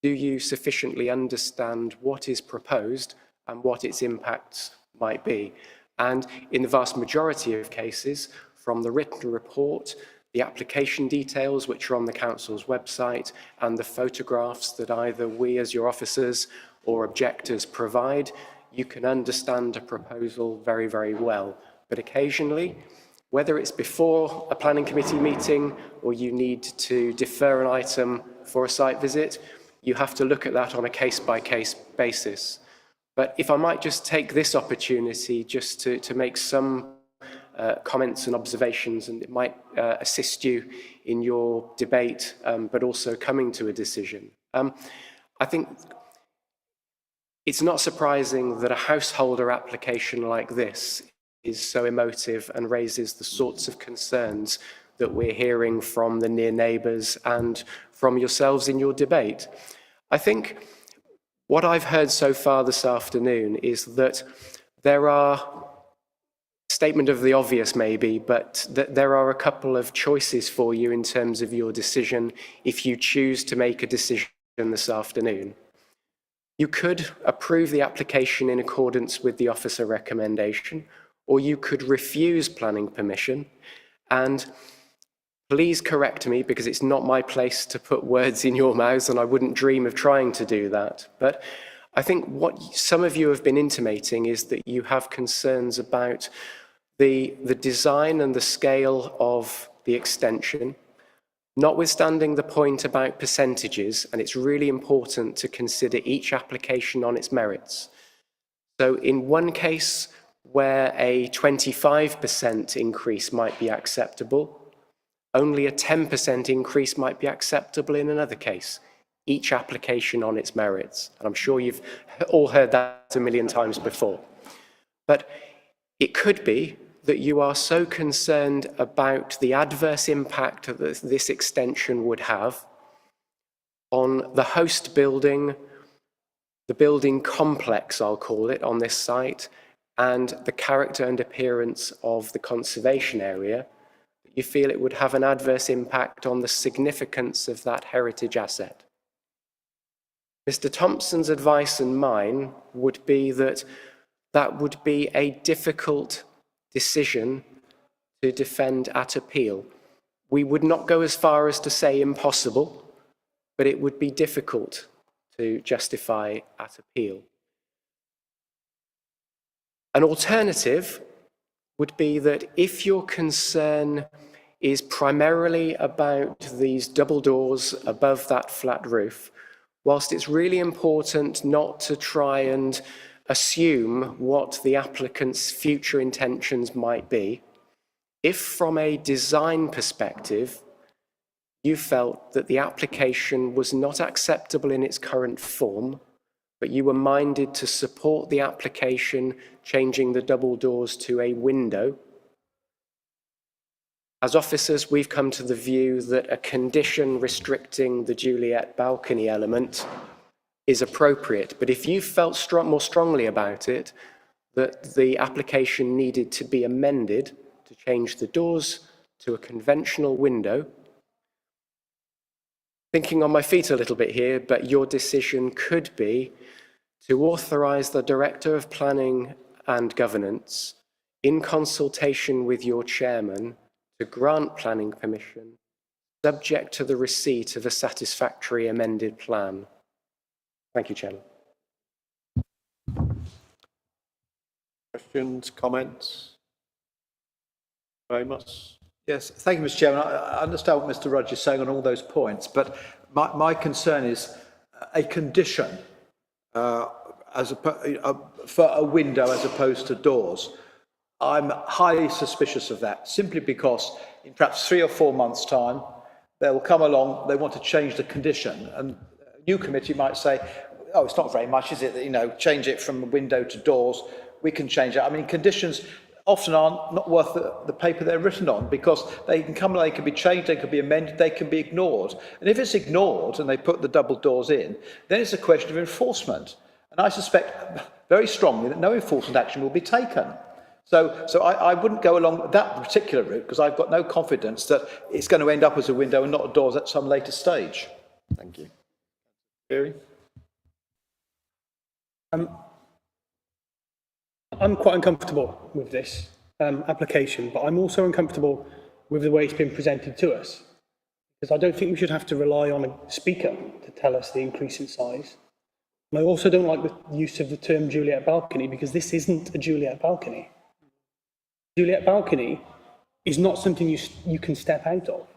do you sufficiently understand what is proposed and what its impacts might be? And in the vast majority of cases, from the written report, the application details which are on the Council's website, and the photographs that either we as your officers or objectors provide, you can understand a proposal very, very well. But occasionally, whether it's before a planning committee meeting or you need to defer an item for a site visit, you have to look at that on a case-by-case basis. But if I might just take this opportunity just to make some comments and observations, and it might assist you in your debate, but also coming to a decision. I think it's not surprising that a householder application like this is so emotive and raises the sorts of concerns that we're hearing from the near neighbours and from yourselves in your debate. I think what I've heard so far this afternoon is that there are, statement of the obvious maybe, but that there are a couple of choices for you in terms of your decision if you choose to make a decision this afternoon. You could approve the application in accordance with the officer recommendation, or you could refuse planning permission. And please correct me, because it's not my place to put words in your mouths, and I wouldn't dream of trying to do that. But I think what some of you have been intimating is that you have concerns about the design and the scale of the extension, notwithstanding the point about percentages, and it's really important to consider each application on its merits. So in one case where a 25% increase might be acceptable, only a 10% increase might be acceptable in another case. Each application on its merits. And I'm sure you've all heard that a million times before. But it could be that you are so concerned about the adverse impact that this extension would have on the host building, the building complex, I'll call it, on this site, and the character and appearance of the conservation area, you feel it would have an adverse impact on the significance of that heritage asset. Mr. Thompson's advice and mine would be that that would be a difficult decision to defend at appeal. We would not go as far as to say impossible, but it would be difficult to justify at appeal. An alternative would be that if your concern is primarily about these double doors above that flat roof, whilst it's really important not to try and assume what the applicant's future intentions might be, if from a design perspective you felt that the application was not acceptable in its current form, but you were minded to support the application changing the double doors to a window, as officers, we've come to the view that a condition restricting the Juliet balcony element is appropriate. But if you felt more strongly about it, that the application needed to be amended to change the doors to a conventional window, thinking on my feet a little bit here, but your decision could be to authorise the Director of Planning and Governance, in consultation with your chairman, to grant planning permission, subject to the receipt of a satisfactory amended plan. Thank you, Chairman. Questions, comments? Amos? Yes, thank you, Mr. Chairman. I understand what Mr. Rudge is saying on all those points, but my concern is a condition for a window as opposed to doors. I'm highly suspicious of that, simply because in perhaps 3 or 4 months' time, they will come along, they want to change the condition, and a new committee might say, oh, it's not very much, is it? You know, change it from window to doors, we can change it. I mean, conditions often are not worth the paper they're written on, because they can come, they can be changed, they can be amended, they can be ignored. And if it's ignored and they put the double doors in, then it's a question of enforcement. And I suspect very strongly that no enforcement action will be taken. So I wouldn't go along that particular route, because I've got no confidence that it's going to end up as a window and not doors at some later stage. Thank you. Gary? I'm quite uncomfortable with this application, but I'm also uncomfortable with the way it's been presented to us, because I don't think we should have to rely on a speaker to tell us the increase in size. And I also don't like the use of the term Juliet balcony, because this isn't a Juliet balcony. Juliet balcony is not something you can step out of.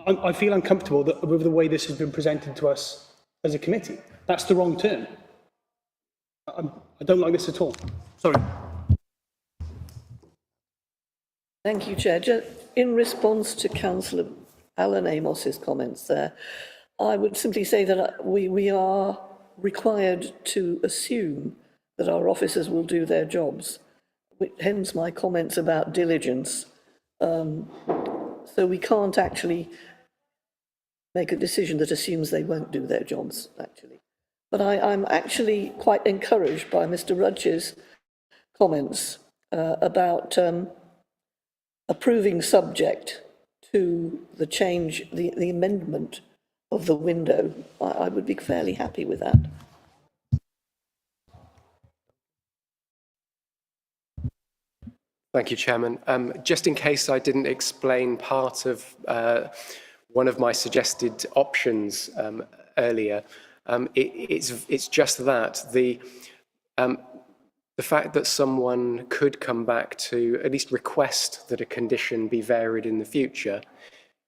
I feel uncomfortable with the way this has been presented to us as a committee. That's the wrong term. I don't like this at all. Sorry. Thank you, Chair. In response to Councillor Alan Amos's comments there, I would simply say that we are required to assume that our officers will do their jobs. Hence my comments about diligence. So we can't actually make a decision that assumes they won't do their jobs, actually. But I'm actually quite encouraged by Mr. Rudge's comments about approving subject to the change, the amendment of the window. I would be fairly happy with that. Thank you, Chairman. Just in case I didn't explain part of one of my suggested options earlier, it's just that the fact that someone could come back to at least request that a condition be varied in the future,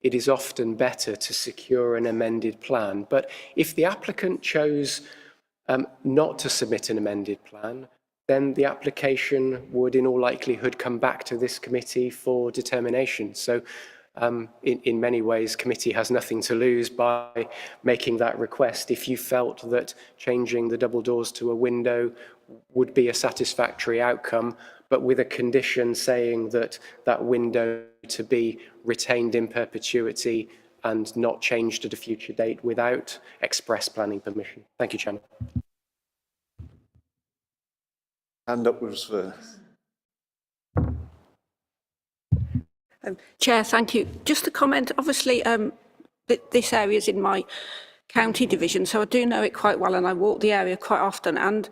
it is often better to secure an amended plan. But if the applicant chose not to submit an amended plan, then the application would in all likelihood come back to this committee for determination. So in many ways, committee has nothing to lose by making that request. If you felt that changing the double doors to a window would be a satisfactory outcome, but with a condition saying that that window to be retained in perpetuity and not changed at a future date without express planning permission. Thank you, Chairman. Hand up was first. Chair, thank you. Just a comment. Obviously, this area is in my county division, so I do know it quite well, and I walk the area quite often. And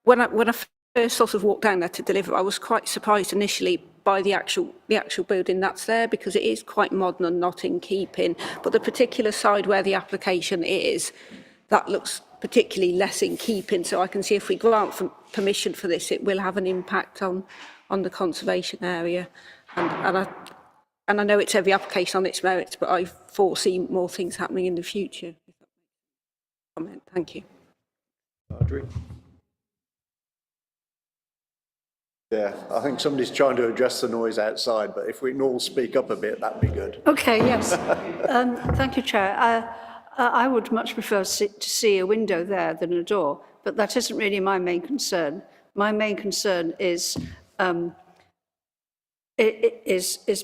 when I first sort of walked down there to deliver, I was quite surprised initially by the actual building that's there, because it is quite modern and not in keeping. But the particular side where the application is, that looks particularly less in keeping. So I can see if we grant for permission for this, it will have an impact on the conservation area. And I know it's every application on its merits, but I foresee more things happening in the future. Comment. Thank you. Audrey? Yeah, I think somebody's trying to address the noise outside, but if we can all speak up a bit, that'd be good. Okay, yes. Thank you, Chair. I would much prefer to see a window there than a door, but that isn't really my main concern. My main concern is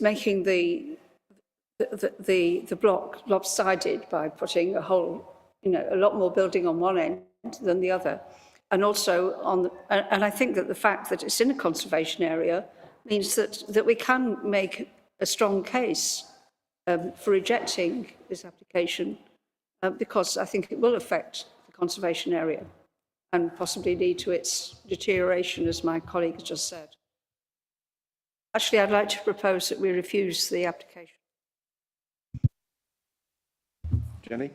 making the block lopsided by putting a lot more building on one end than the other. And also and I think that the fact that it's in a conservation area means that we can make a strong case for rejecting this application, because I think it will affect the conservation area and possibly lead to its deterioration, as my colleague has just said. Actually, I'd like to propose that we refuse the application. Jenny?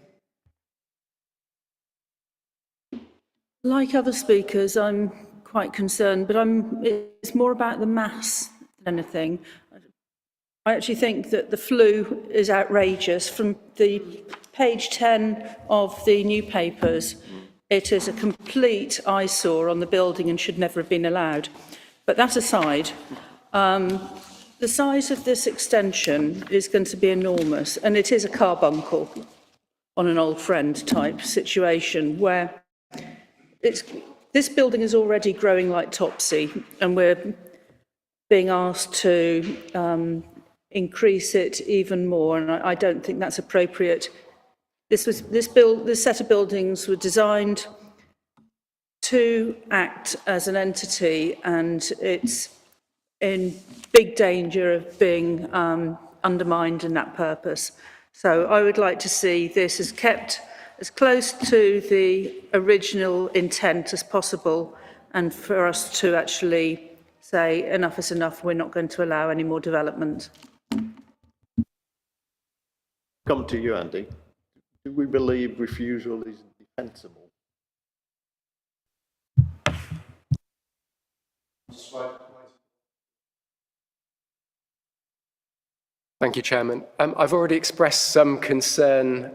Like other speakers, I'm quite concerned, but it's more about the mass than anything. I actually think that the flue is outrageous. From the page 10 of the new papers, it is a complete eyesore on the building and should never have been allowed. But that aside, the size of this extension is going to be enormous, and it is a carbuncle on an old friend type situation where this building is already growing like topsy, and we're being asked to increase it even more, and I don't think that's appropriate. This set of buildings were designed to act as an entity, and it's in big danger of being undermined in that purpose. So I would like to see this as kept as close to the original intent as possible, and for us to actually say enough is enough, we're not going to allow any more development. Come to you, Andy. Do we believe refusal is defensible? Thank you, Chairman. I've already expressed some concern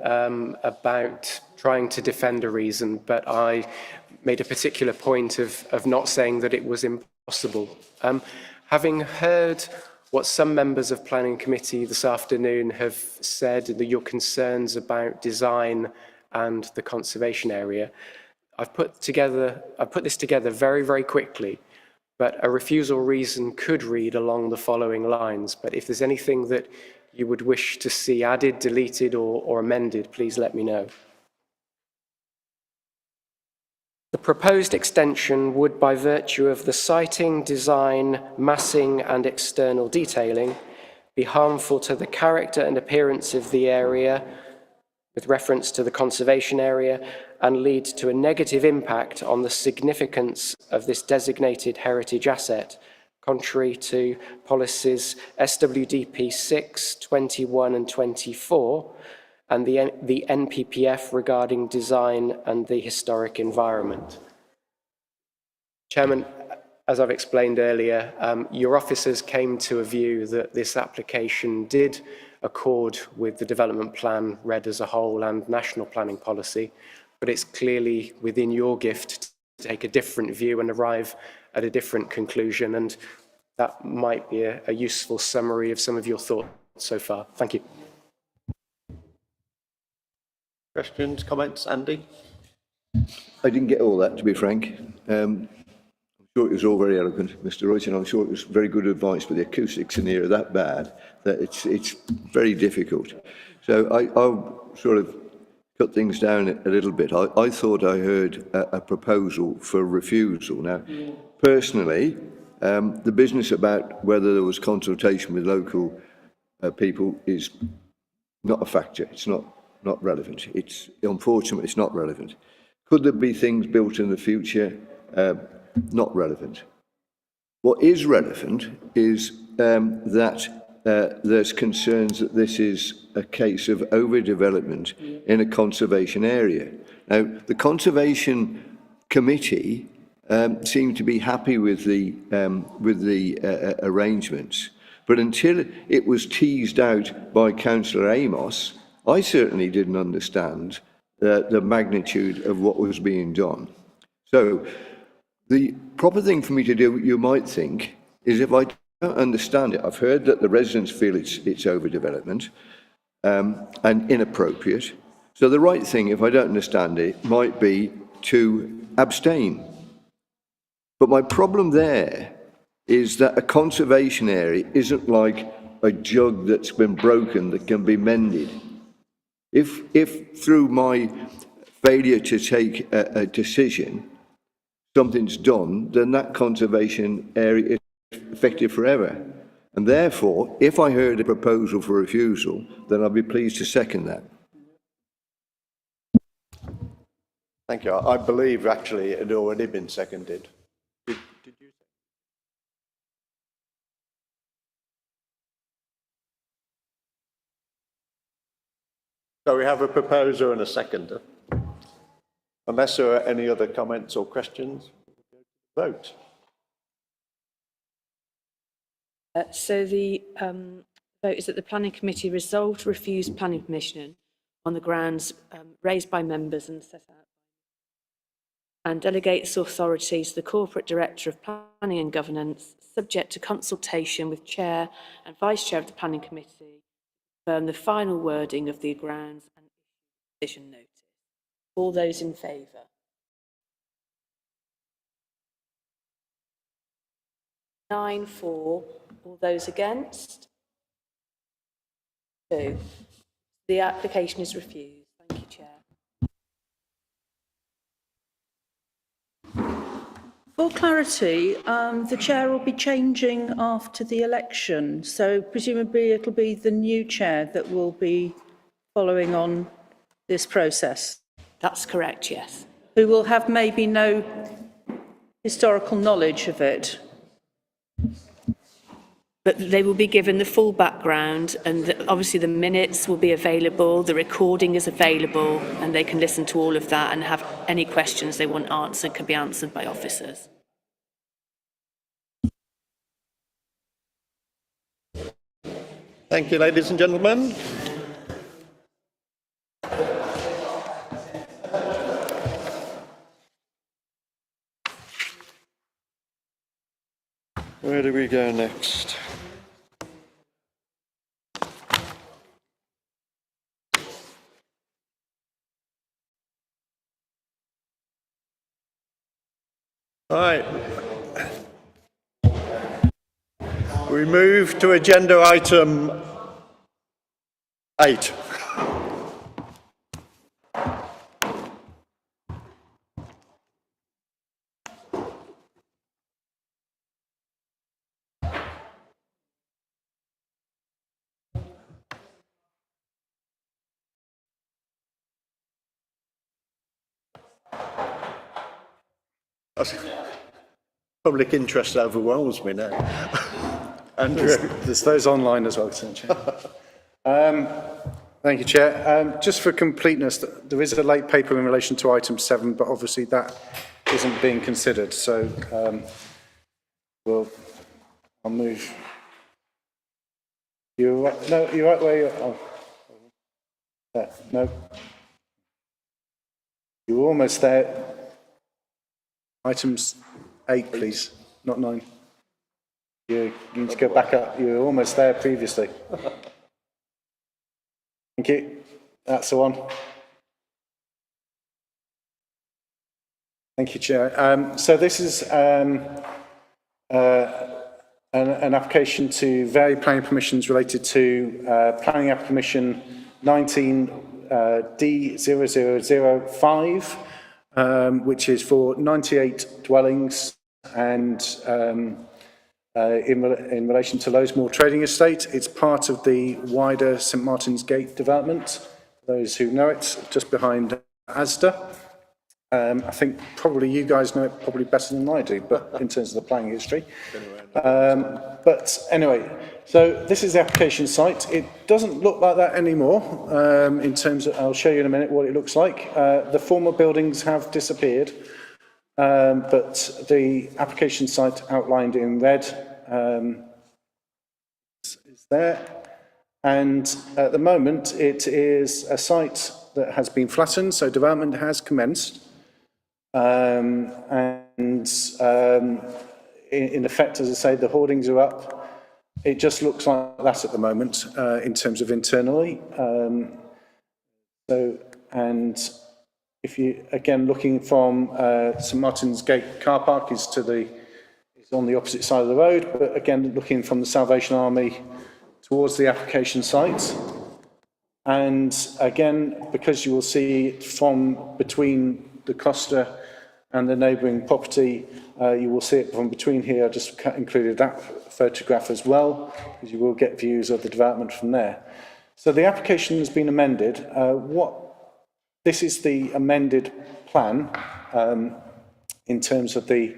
about trying to defend a reason, but I made a particular point of not saying that it was impossible. Having heard what some members of Planning Committee this afternoon have said, your concerns about design and the conservation area, I've put this together very, very quickly. But a refusal reason could read along the following lines. But if there's anything that you would wish to see added, deleted, or amended, please let me know. The proposed extension would, by virtue of the siting, design, massing, and external detailing, be harmful to the character and appearance of the area, with reference to the conservation area, and lead to a negative impact on the significance of this designated heritage asset, contrary to policies SWDP 6, 21 and 24, and the NPPF regarding design and the historic environment. Chairman, as I've explained earlier, your officers came to a view that this application did accord with the development plan read as a whole and national planning policy, but it's clearly within your gift to take a different view and arrive at a different conclusion, and that might be a useful summary of some of your thoughts so far. Thank you. Questions, comments, Andy? I didn't get all that, to be frank. I'm sure it was all very eloquent, Mr. Royce, and I'm sure it was very good advice, but the acoustics in here are that bad that it's very difficult. So I'll sort of cut things down a little bit. I thought I heard a proposal for refusal. Now, personally, the business about whether there was consultation with local people is not a factor. It's not not relevant. It's unfortunately it's not relevant. Could there be things built in the future? Not relevant. What is relevant is that there's concerns that this is a case of overdevelopment in a conservation area. Now, the Conservation Committee seemed to be happy with the arrangements, but until it was teased out by Councillor Amos, I certainly didn't understand the magnitude of what was being done. So, the proper thing for me to do, you might think, is if I don't understand it, I've heard that the residents feel it's overdevelopment and inappropriate. So the right thing, if I don't understand it, might be to abstain. But my problem there is that a conservation area isn't like a jug that's been broken that can be mended. If through my failure to take a decision, something's done, then that conservation area is effective forever. And therefore, if I heard a proposal for refusal, then I'd be pleased to second that. Thank you. I believe actually it had already been seconded. Did you? So we have a proposer and a seconder. Unless there are any other comments or questions, vote. So the vote is that the Planning Committee resolved to refuse planning permission on the grounds raised by members and set out, and delegates authority to the Corporate Director of Planning and Governance, subject to consultation with Chair and Vice Chair of the Planning Committee, to confirm the final wording of the grounds and decision notice. All those in favour? Nine for. All those against? 2. The application is refused. Thank you, Chair. For clarity, the chair will be changing after the election, so presumably it'll be the new chair that will be following on this process. That's correct, yes. Who will have maybe no historical knowledge of it. But they will be given the full background, and obviously the minutes will be available, the recording is available, and they can listen to all of that and have any questions they want answered can be answered by officers. Thank you, ladies and gentlemen. Where do we go next? All right. We move to agenda item 8. Public interest overwhelms me now. Andrew. There's those online as well, Chair. Thank you, Chair. Just for completeness, there is a late paper in relation to item 7, but obviously that isn't being considered. So I'll move. You're right, no, you're right where you're. Oh. There, no. You're almost there. Items 8, please, not 9. You need to go back up. You were almost there previously. Thank you. That's the one. Thank you, Chair. So this is an application to vary planning permissions related to planning application 19 D0005, which is for 98 dwellings and in relation to Lowesmoor Trading Estate. It's part of the wider St Martin's Gate development, those who know it, just behind Asda. I think probably you guys know it probably better than I do, but in terms of the planning history. But anyway, so this is the application site. It doesn't look like that anymore in terms of, I'll show you in a minute what it looks like. The former buildings have disappeared, but the application site outlined in red is there. And at the moment, it is a site that has been flattened, so development has commenced. In effect, as I say, the hoardings are up. It just looks like that at the moment in terms of internally. And if you, again, looking from St Martin's Gate car park is on the opposite side of the road, but again, looking from the Salvation Army towards the application site. And again, because you will see it from between the Costa and the neighbouring property, you will see it from between here. I just included that photograph as well, because you will get views of the development from there. So the application has been amended. This is the amended plan in terms of the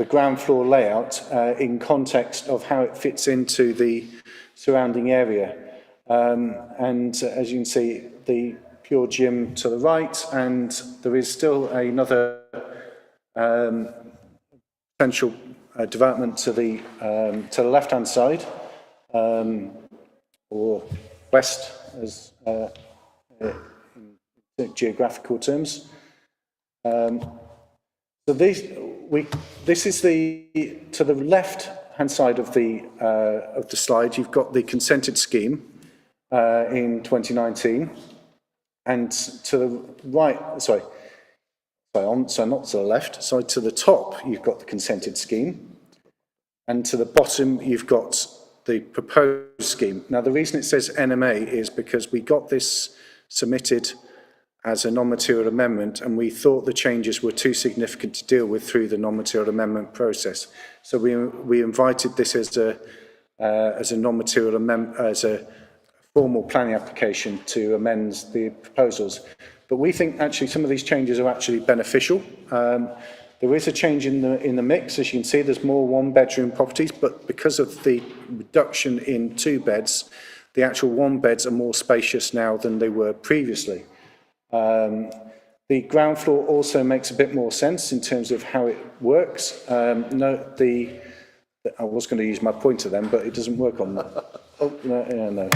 ground floor layout in context of how it fits into the surrounding area. And as you can see, the pure gym to the right, and there is still another potential development to the left-hand side, or west, as in geographical terms. So this is to the left-hand side of the slide. You've got the consented scheme in 2019, and to the right, so not to the left, to the top, you've got the consented scheme, and to the bottom, you've got the proposed scheme. Now, the reason it says NMA is because we got this submitted as a non-material amendment, and we thought the changes were too significant to deal with through the non-material amendment process. So we invited this as a non-material amendment, as a formal planning application to amend the proposals. But we think actually some of these changes are actually beneficial. There is a change in the mix. As you can see, there's more one-bedroom properties, but because of the reduction in 2 beds, the actual 1 beds are more spacious now than they were previously. The ground floor also makes a bit more sense in terms of how it works. I was going to use my pointer then, but it doesn't work on that. Oh, no.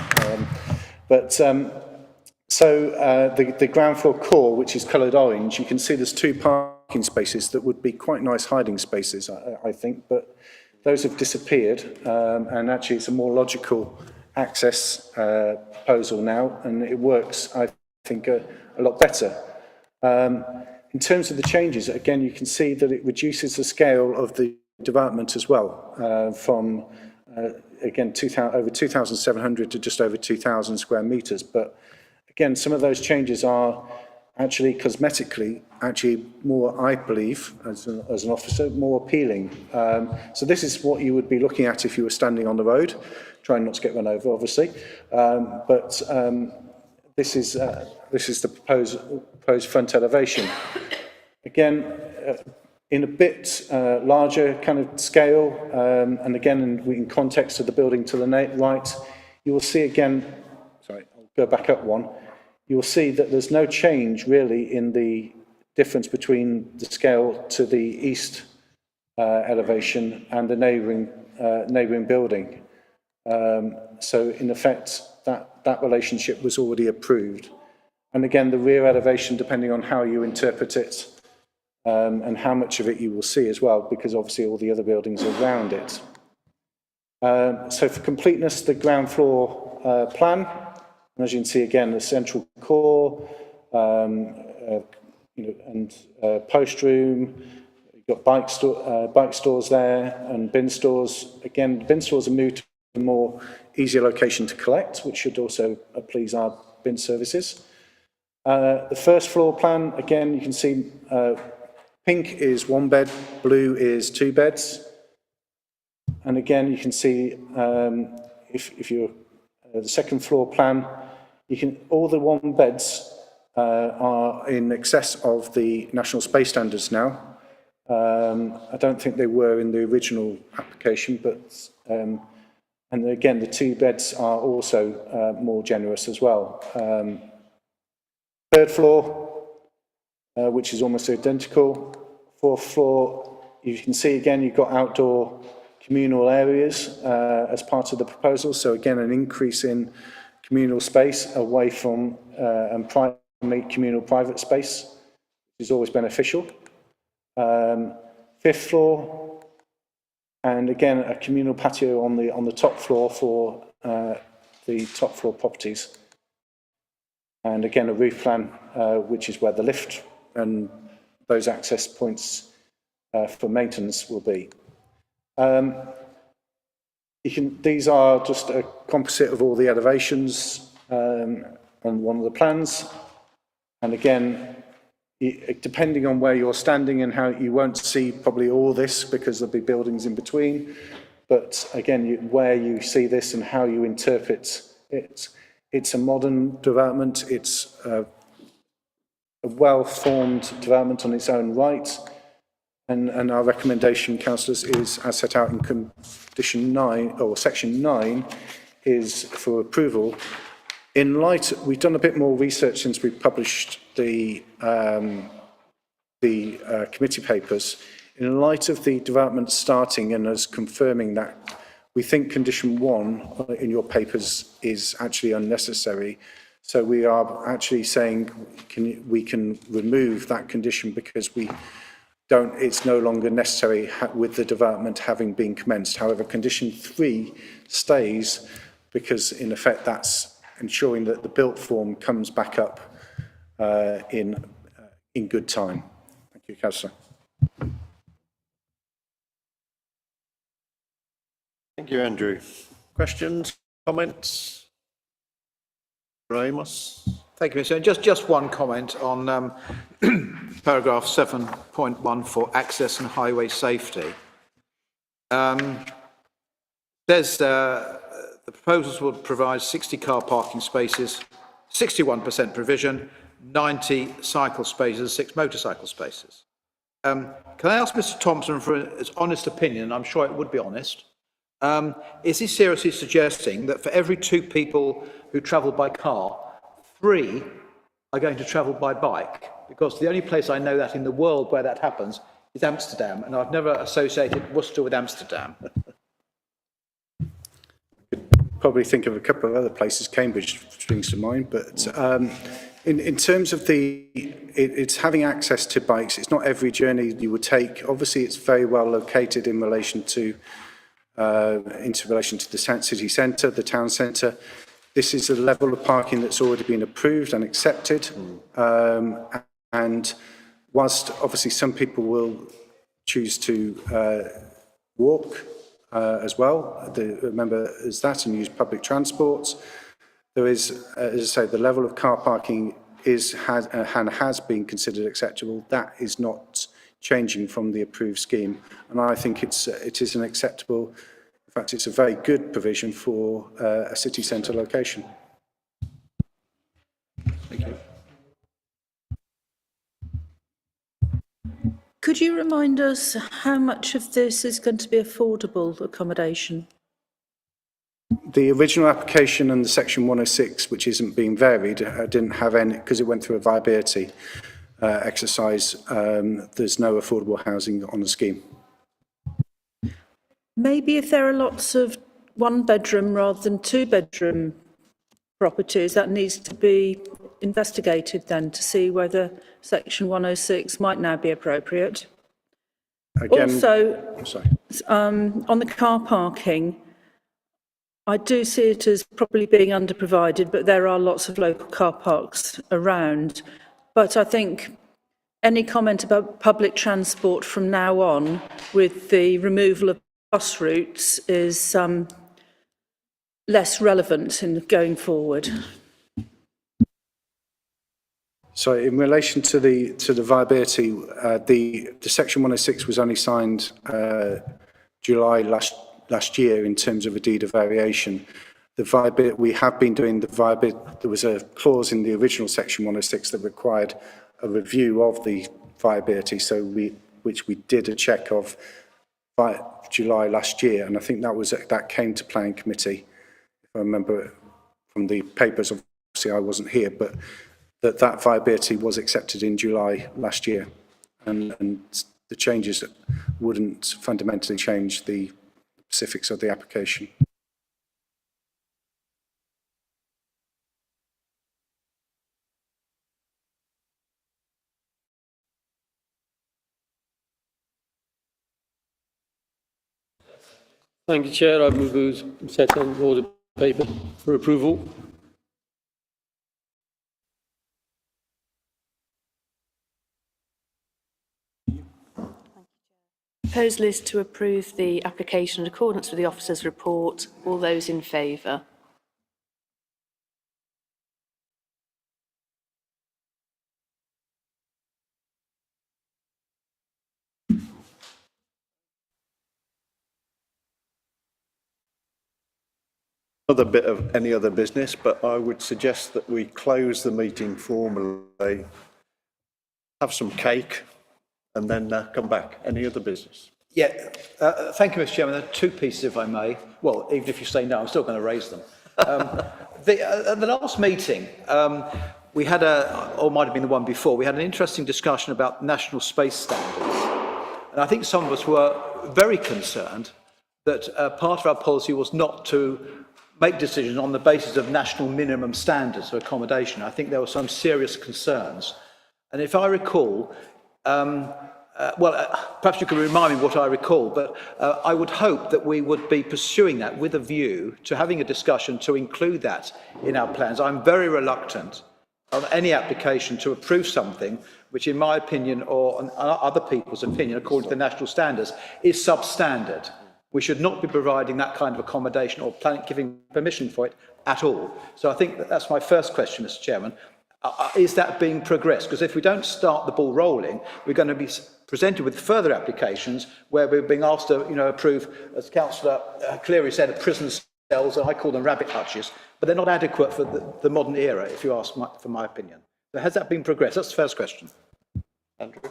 The ground floor core, which is coloured orange, you can see there's 2 parking spaces that would be quite nice hiding spaces, I think, but those have disappeared, and actually it's a more logical access proposal now, and it works, I think, a lot better. In terms of the changes, again, you can see that it reduces the scale of the development as well, from again over 2,700 to just over 2,000 square metres. But again, some of those changes are actually cosmetically more, I believe, as an officer, more appealing. So this is what you would be looking at if you were standing on the road, trying not to get run over, obviously. This is the proposed front elevation. Again, in a bit larger kind of scale, and again in context of the building to the right, you will see again, sorry, I'll go back up one, you will see that there's no change really in the difference between the scale to the east elevation and the neighbouring building. So in effect, that relationship was already approved. And again, the rear elevation, depending on how you interpret it, and how much of it you will see as well, because obviously all the other buildings are around it. So for completeness, the ground floor plan, and as you can see again, the central core, and post room. You've got bike stores there, and bin stores. Again, bin stores are moved to a more easier location to collect, which should also please our bin services. The first floor plan, again, you can see pink is 1 bed, blue is 2 beds. And again, you can see if you're the second floor plan, all the one beds are in excess of the national space standards now. I don't think they were in the original application, but and again, the 2 beds are also more generous as well. 3rd floor, which is almost identical. 4th floor, you can see again, you've got outdoor communal areas as part of the proposal. So again, an increase in communal space away from communal private space, which is always beneficial. 5th floor, and again, a communal patio on the top floor for the top floor properties. And again, a roof plan, which is where the lift and those access points for maintenance will be. These are just a composite of all the elevations on one of the plans. And again, depending on where you're standing and how, you won't see probably all this because there'll be buildings in between. But again, where you see this and how you interpret it, it's a modern development. It's a well-formed development on its own right. And our recommendation, councillors, is as set out in condition 9 or section 9, is for approval. In light, we've done a bit more research since we published the committee papers. In light of the development starting and us confirming that, we think condition 1 in your papers is actually unnecessary. So we are actually saying we can remove that condition because it's no longer necessary with the development having been commenced. However, condition 3 stays because in effect that's ensuring that the built form comes back up in good time. Thank you, Councillor. Thank you, Andrew. Questions, comments? Ramos? Thank you, Mr. Just one comment on paragraph 7.1 for access and highway safety. Says the proposals would provide 60 car parking spaces, 61% provision, 90 cycle spaces, 6 motorcycle spaces. Can I ask Mr. Thompson for his honest opinion, and I'm sure it would be honest, is he seriously suggesting that for every 2 people who travel by car, 3 are going to travel by bike? Because the only place I know that in the world where that happens is Amsterdam, and I've never associated Worcester with Amsterdam. Probably think of a couple of other places, Cambridge springs to mind, but in terms of it's having access to bikes. It's not every journey you would take. Obviously, it's very well located in relation to the city centre, the town centre. This is a level of parking that's already been approved and accepted. And whilst obviously some people will choose to walk as well, remember as that, and use public transport, there is, as I say, the level of car parking has been considered acceptable. That is not changing from the approved scheme, and I think it is an acceptable. In fact, it's a very good provision for a city centre location. Thank you. Could you remind us how much of this is going to be affordable accommodation? The original application and the section 106, which isn't being varied, didn't have any, because it went through a viability exercise. There's no affordable housing on the scheme. Maybe if there are lots of 1-bedroom rather than 2-bedroom properties, that needs to be investigated then to see whether section 106 might now be appropriate. Again, also, sorry. On the car parking, I do see it as probably being underprovided, but there are lots of local car parks around. But I think any comment about public transport from now on with the removal of bus routes is less relevant in going forward. So in relation to the viability, the section 106 was only signed July last year in terms of a deed of variation. the viability, we have been doing the viability, there was a clause in the original section 106 that required a review of the viability, which we did a check of by July last year, and I think that came to planning committee, if I remember from the papers. Obviously I wasn't here, but that viability was accepted in July last year, and the changes wouldn't fundamentally change the specifics of the application. Thank you, Chair. I move those set on order paper for approval. Proposal is to approve the application in accordance with the officer's report. All those in favour? Another bit of any other business, but I would suggest that we close the meeting formally, have some cake, and then come back. Any other business? Yeah, thank you, Mr. Chairman. There are two pieces, if I may. Well, even if you say no, I'm still going to raise them. At the last meeting, we had or might have been the one before, we had an interesting discussion about national space standards. And I think some of us were very concerned that part of our policy was not to make decisions on the basis of national minimum standards for accommodation. I think there were some serious concerns. And if I recall, perhaps you can remind me what I recall, but I would hope that we would be pursuing that with a view to having a discussion to include that in our plans. I'm very reluctant on any application to approve something which, in my opinion, or on other people's opinion, according to the national standards, is substandard. We should not be providing that kind of accommodation or giving permission for it at all. So I think that's my first question, Mr. Chairman. Is that being progressed? Because if we don't start the ball rolling, we're going to be presented with further applications where we're being asked to, approve, as Councillor Cleary said, prison cells, and I call them rabbit hutches, but they're not adequate for the modern era, if you ask for my opinion. So has that been progressed? That's the first question. Andrew?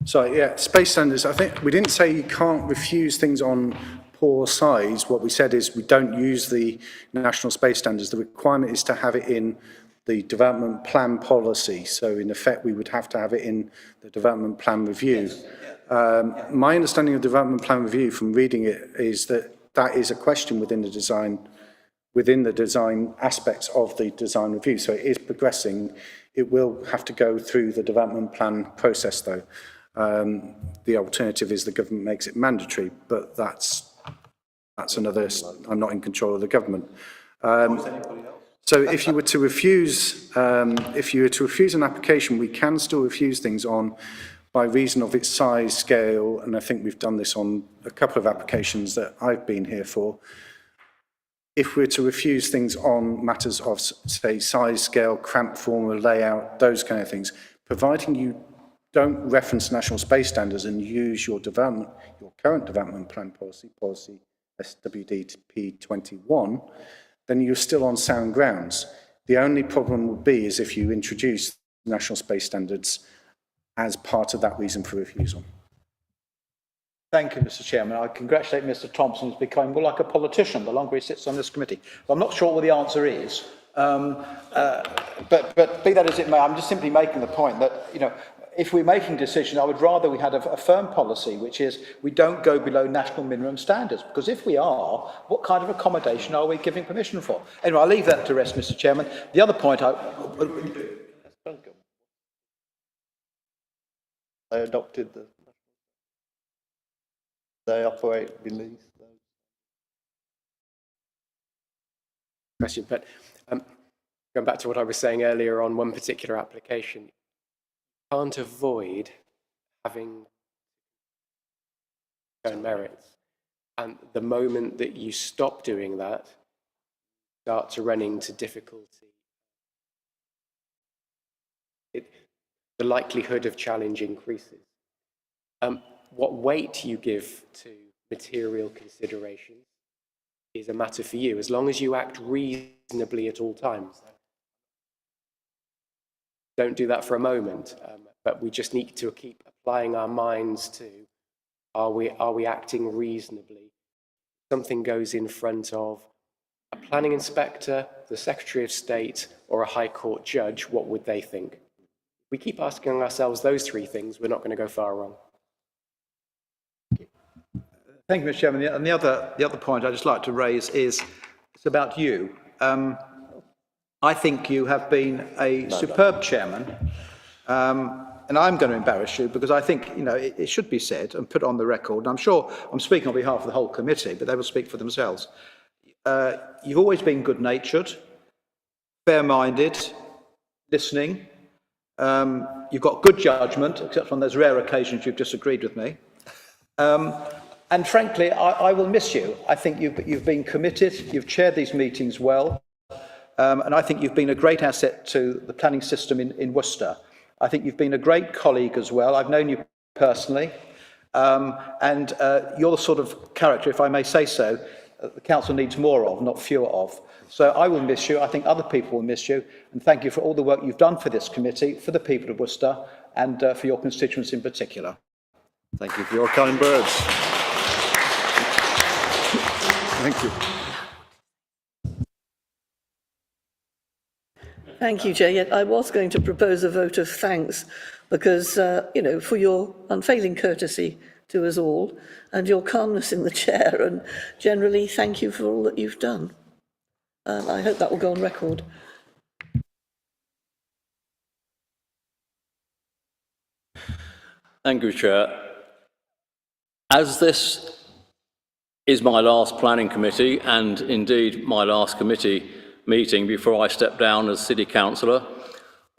So, yeah, space standards, I think we didn't say you can't refuse things on poor size. What we said is we don't use the national space standards. The requirement is to have it in the development plan policy. So in effect, we would have to have it in the development plan review. Yes. My understanding of development plan review from reading it is that that is a question within the design aspects of the design review. So it is progressing. It will have to go through the development plan process though. The alternative is the government makes it mandatory, but that's another, I'm not in control of the government. So if you were to refuse, an application, we can still refuse things by reason of its size, scale, and I think we've done this on a couple of applications that I've been here for. If we're to refuse things on matters of, say, size, scale, cramped form of layout, those kind of things, providing you don't reference national space standards and use your current development plan policy SWDP 21, then you're still on sound grounds. The only problem would be is if you introduce national space standards as part of that reason for refusal. Thank you, Mr. Chairman. I congratulate Mr. Thompson, who's becoming more like a politician the longer he sits on this committee. I'm not sure what the answer is, but be that as it may, I'm just simply making the point that, if we're making decisions, I would rather we had a firm policy, which is we don't go below national minimum standards, because if we are, what kind of accommodation are we giving permission for? Anyway, I'll leave that to rest, Mr. Chairman. The other point They adopted they operate beneath those. Question, but going back to what I was saying earlier on one particular application, you can't avoid having own merits. And the moment that you stop doing that, you start to run into difficulty. The likelihood of challenge increases. What weight you give to material considerations is a matter for you, as long as you act reasonably at all times. Don't do that for a moment, but we just need to keep applying our minds to, are we acting reasonably? Something goes in front of a planning inspector, the Secretary of State, or a High Court judge, what would they think? If we keep asking ourselves those three things, we're not going to go far wrong. Thank you, Mr. Chairman. And the other point I'd just like to raise is it's about you. I think you have been a superb chairman, and I'm going to embarrass you because I think it should be said and put on the record. And I'm sure I'm speaking on behalf of the whole committee, but they will speak for themselves. You've always been good-natured, fair-minded, listening. You've got good judgment, except on those rare occasions you've disagreed with me. And frankly, I will miss you. I think you've been committed, you've chaired these meetings well, and I think you've been a great asset to the planning system in Worcester. I think you've been a great colleague as well. I've known you personally, and you're the sort of character, if I may say so, the council needs more of, not fewer of. So I will miss you. I think other people will miss you. And thank you for all the work you've done for this committee, for the people of Worcester, and for your constituents in particular. Thank you for your kind words. Thank you. Thank you, Chair. Yet I was going to propose a vote of thanks because, for your unfailing courtesy to us all and your calmness in the chair, and generally thank you for all that you've done. I hope that will go on record. Thank you, Chair. As this is my last planning committee and indeed my last committee meeting before I step down as City Councillor,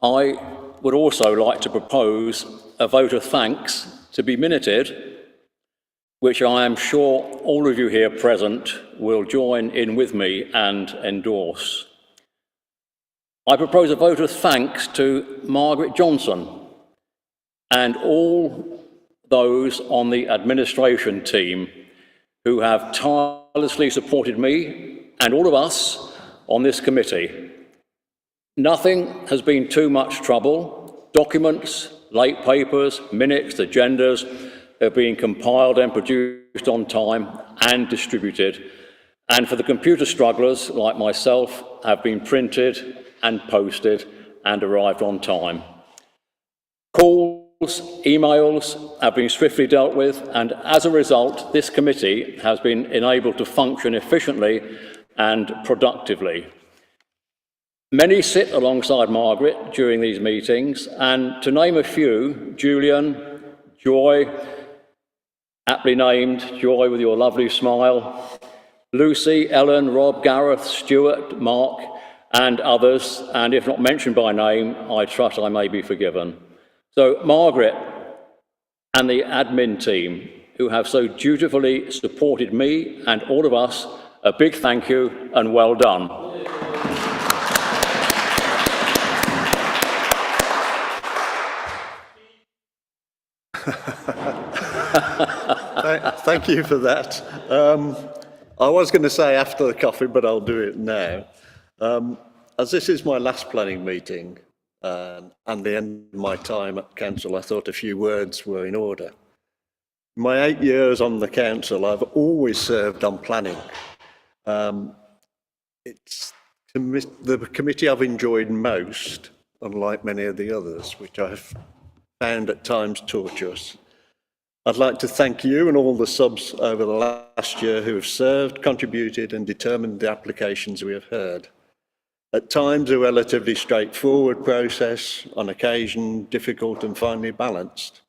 I would also like to propose a vote of thanks to be minuted, which I am sure all of you here present will join in with me and endorse. I propose a vote of thanks to Margaret Johnson and all those on the administration team who have tirelessly supported me and all of us on this committee. Nothing has been too much trouble. Documents, late papers, minutes, agendas have been compiled and produced on time and distributed. And for the computer strugglers like myself, have been printed and posted and arrived on time. Calls, emails have been swiftly dealt with, and as a result, this committee has been enabled to function efficiently and productively. Many sit alongside Margaret during these meetings, and to name a few, Julian, Joy, aptly named, Joy with your lovely smile, Lucy, Ellen, Rob, Gareth, Stuart, Mark, and others, and if not mentioned by name, I trust I may be forgiven. So Margaret and the admin team who have so dutifully supported me and all of us, a big thank you and well done. Thank you for that. I was going to say after the coffee, but I'll do it now. As this is my last planning meeting and the end of my time at council, I thought a few words were in order. In my 8 years on the council, I've always served on planning. It's the committee I've enjoyed most, unlike many of the others, which I've found at times tortuous. I'd like to thank you and all the subs over the last year who have served, contributed and determined the applications we have heard. At times a relatively straightforward process, on occasion difficult and finely balanced.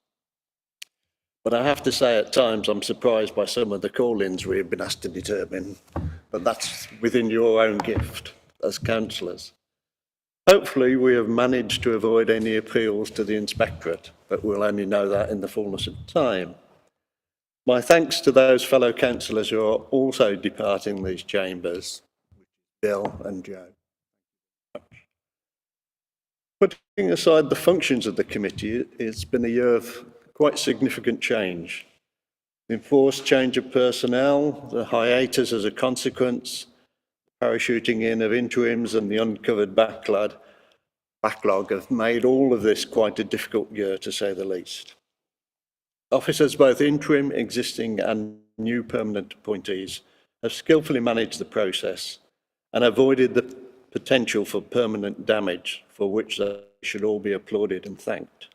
But I have to say at times I'm surprised by some of the call-ins we have been asked to determine, but that's within your own gift as councillors. Hopefully we have managed to avoid any appeals to the inspectorate, but we'll only know that in the fullness of time. My thanks to those fellow councillors who are also departing these chambers, Bill and Joe. Putting aside the functions of the committee, it's been a year of quite significant change. enforced change of personnel, the hiatus as a consequence, parachuting in of interims and the uncovered backlog have made all of this quite a difficult year, to say the least. Officers, both interim, existing and new permanent appointees, have skillfully managed the process and avoided the potential for permanent damage, for which they should all be applauded and thanked.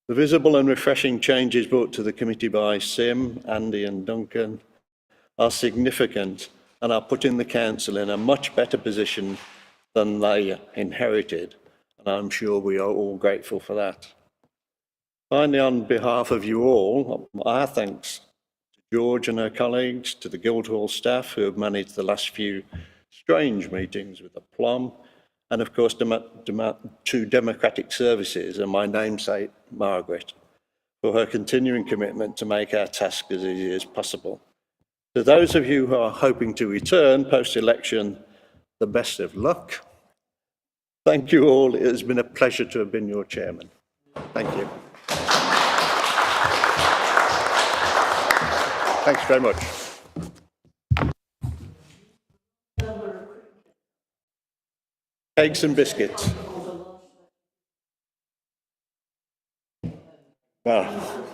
The visible and refreshing changes brought to the committee by Sim, Andy and Duncan are significant and are putting the council in a much better position than they inherited, and I'm sure we are all grateful for that. Finally, on behalf of you all, our thanks to George and her colleagues, to the Guildhall staff who have managed the last few strange meetings with aplomb, and of course to Democratic Services and my namesake, Margaret, for her continuing commitment to make our task as easy as possible. To those of you who are hoping to return post-election, the best of luck. Thank you all. It has been a pleasure to have been your chairman. Thank you. Thanks very much. Cakes and biscuits. Well.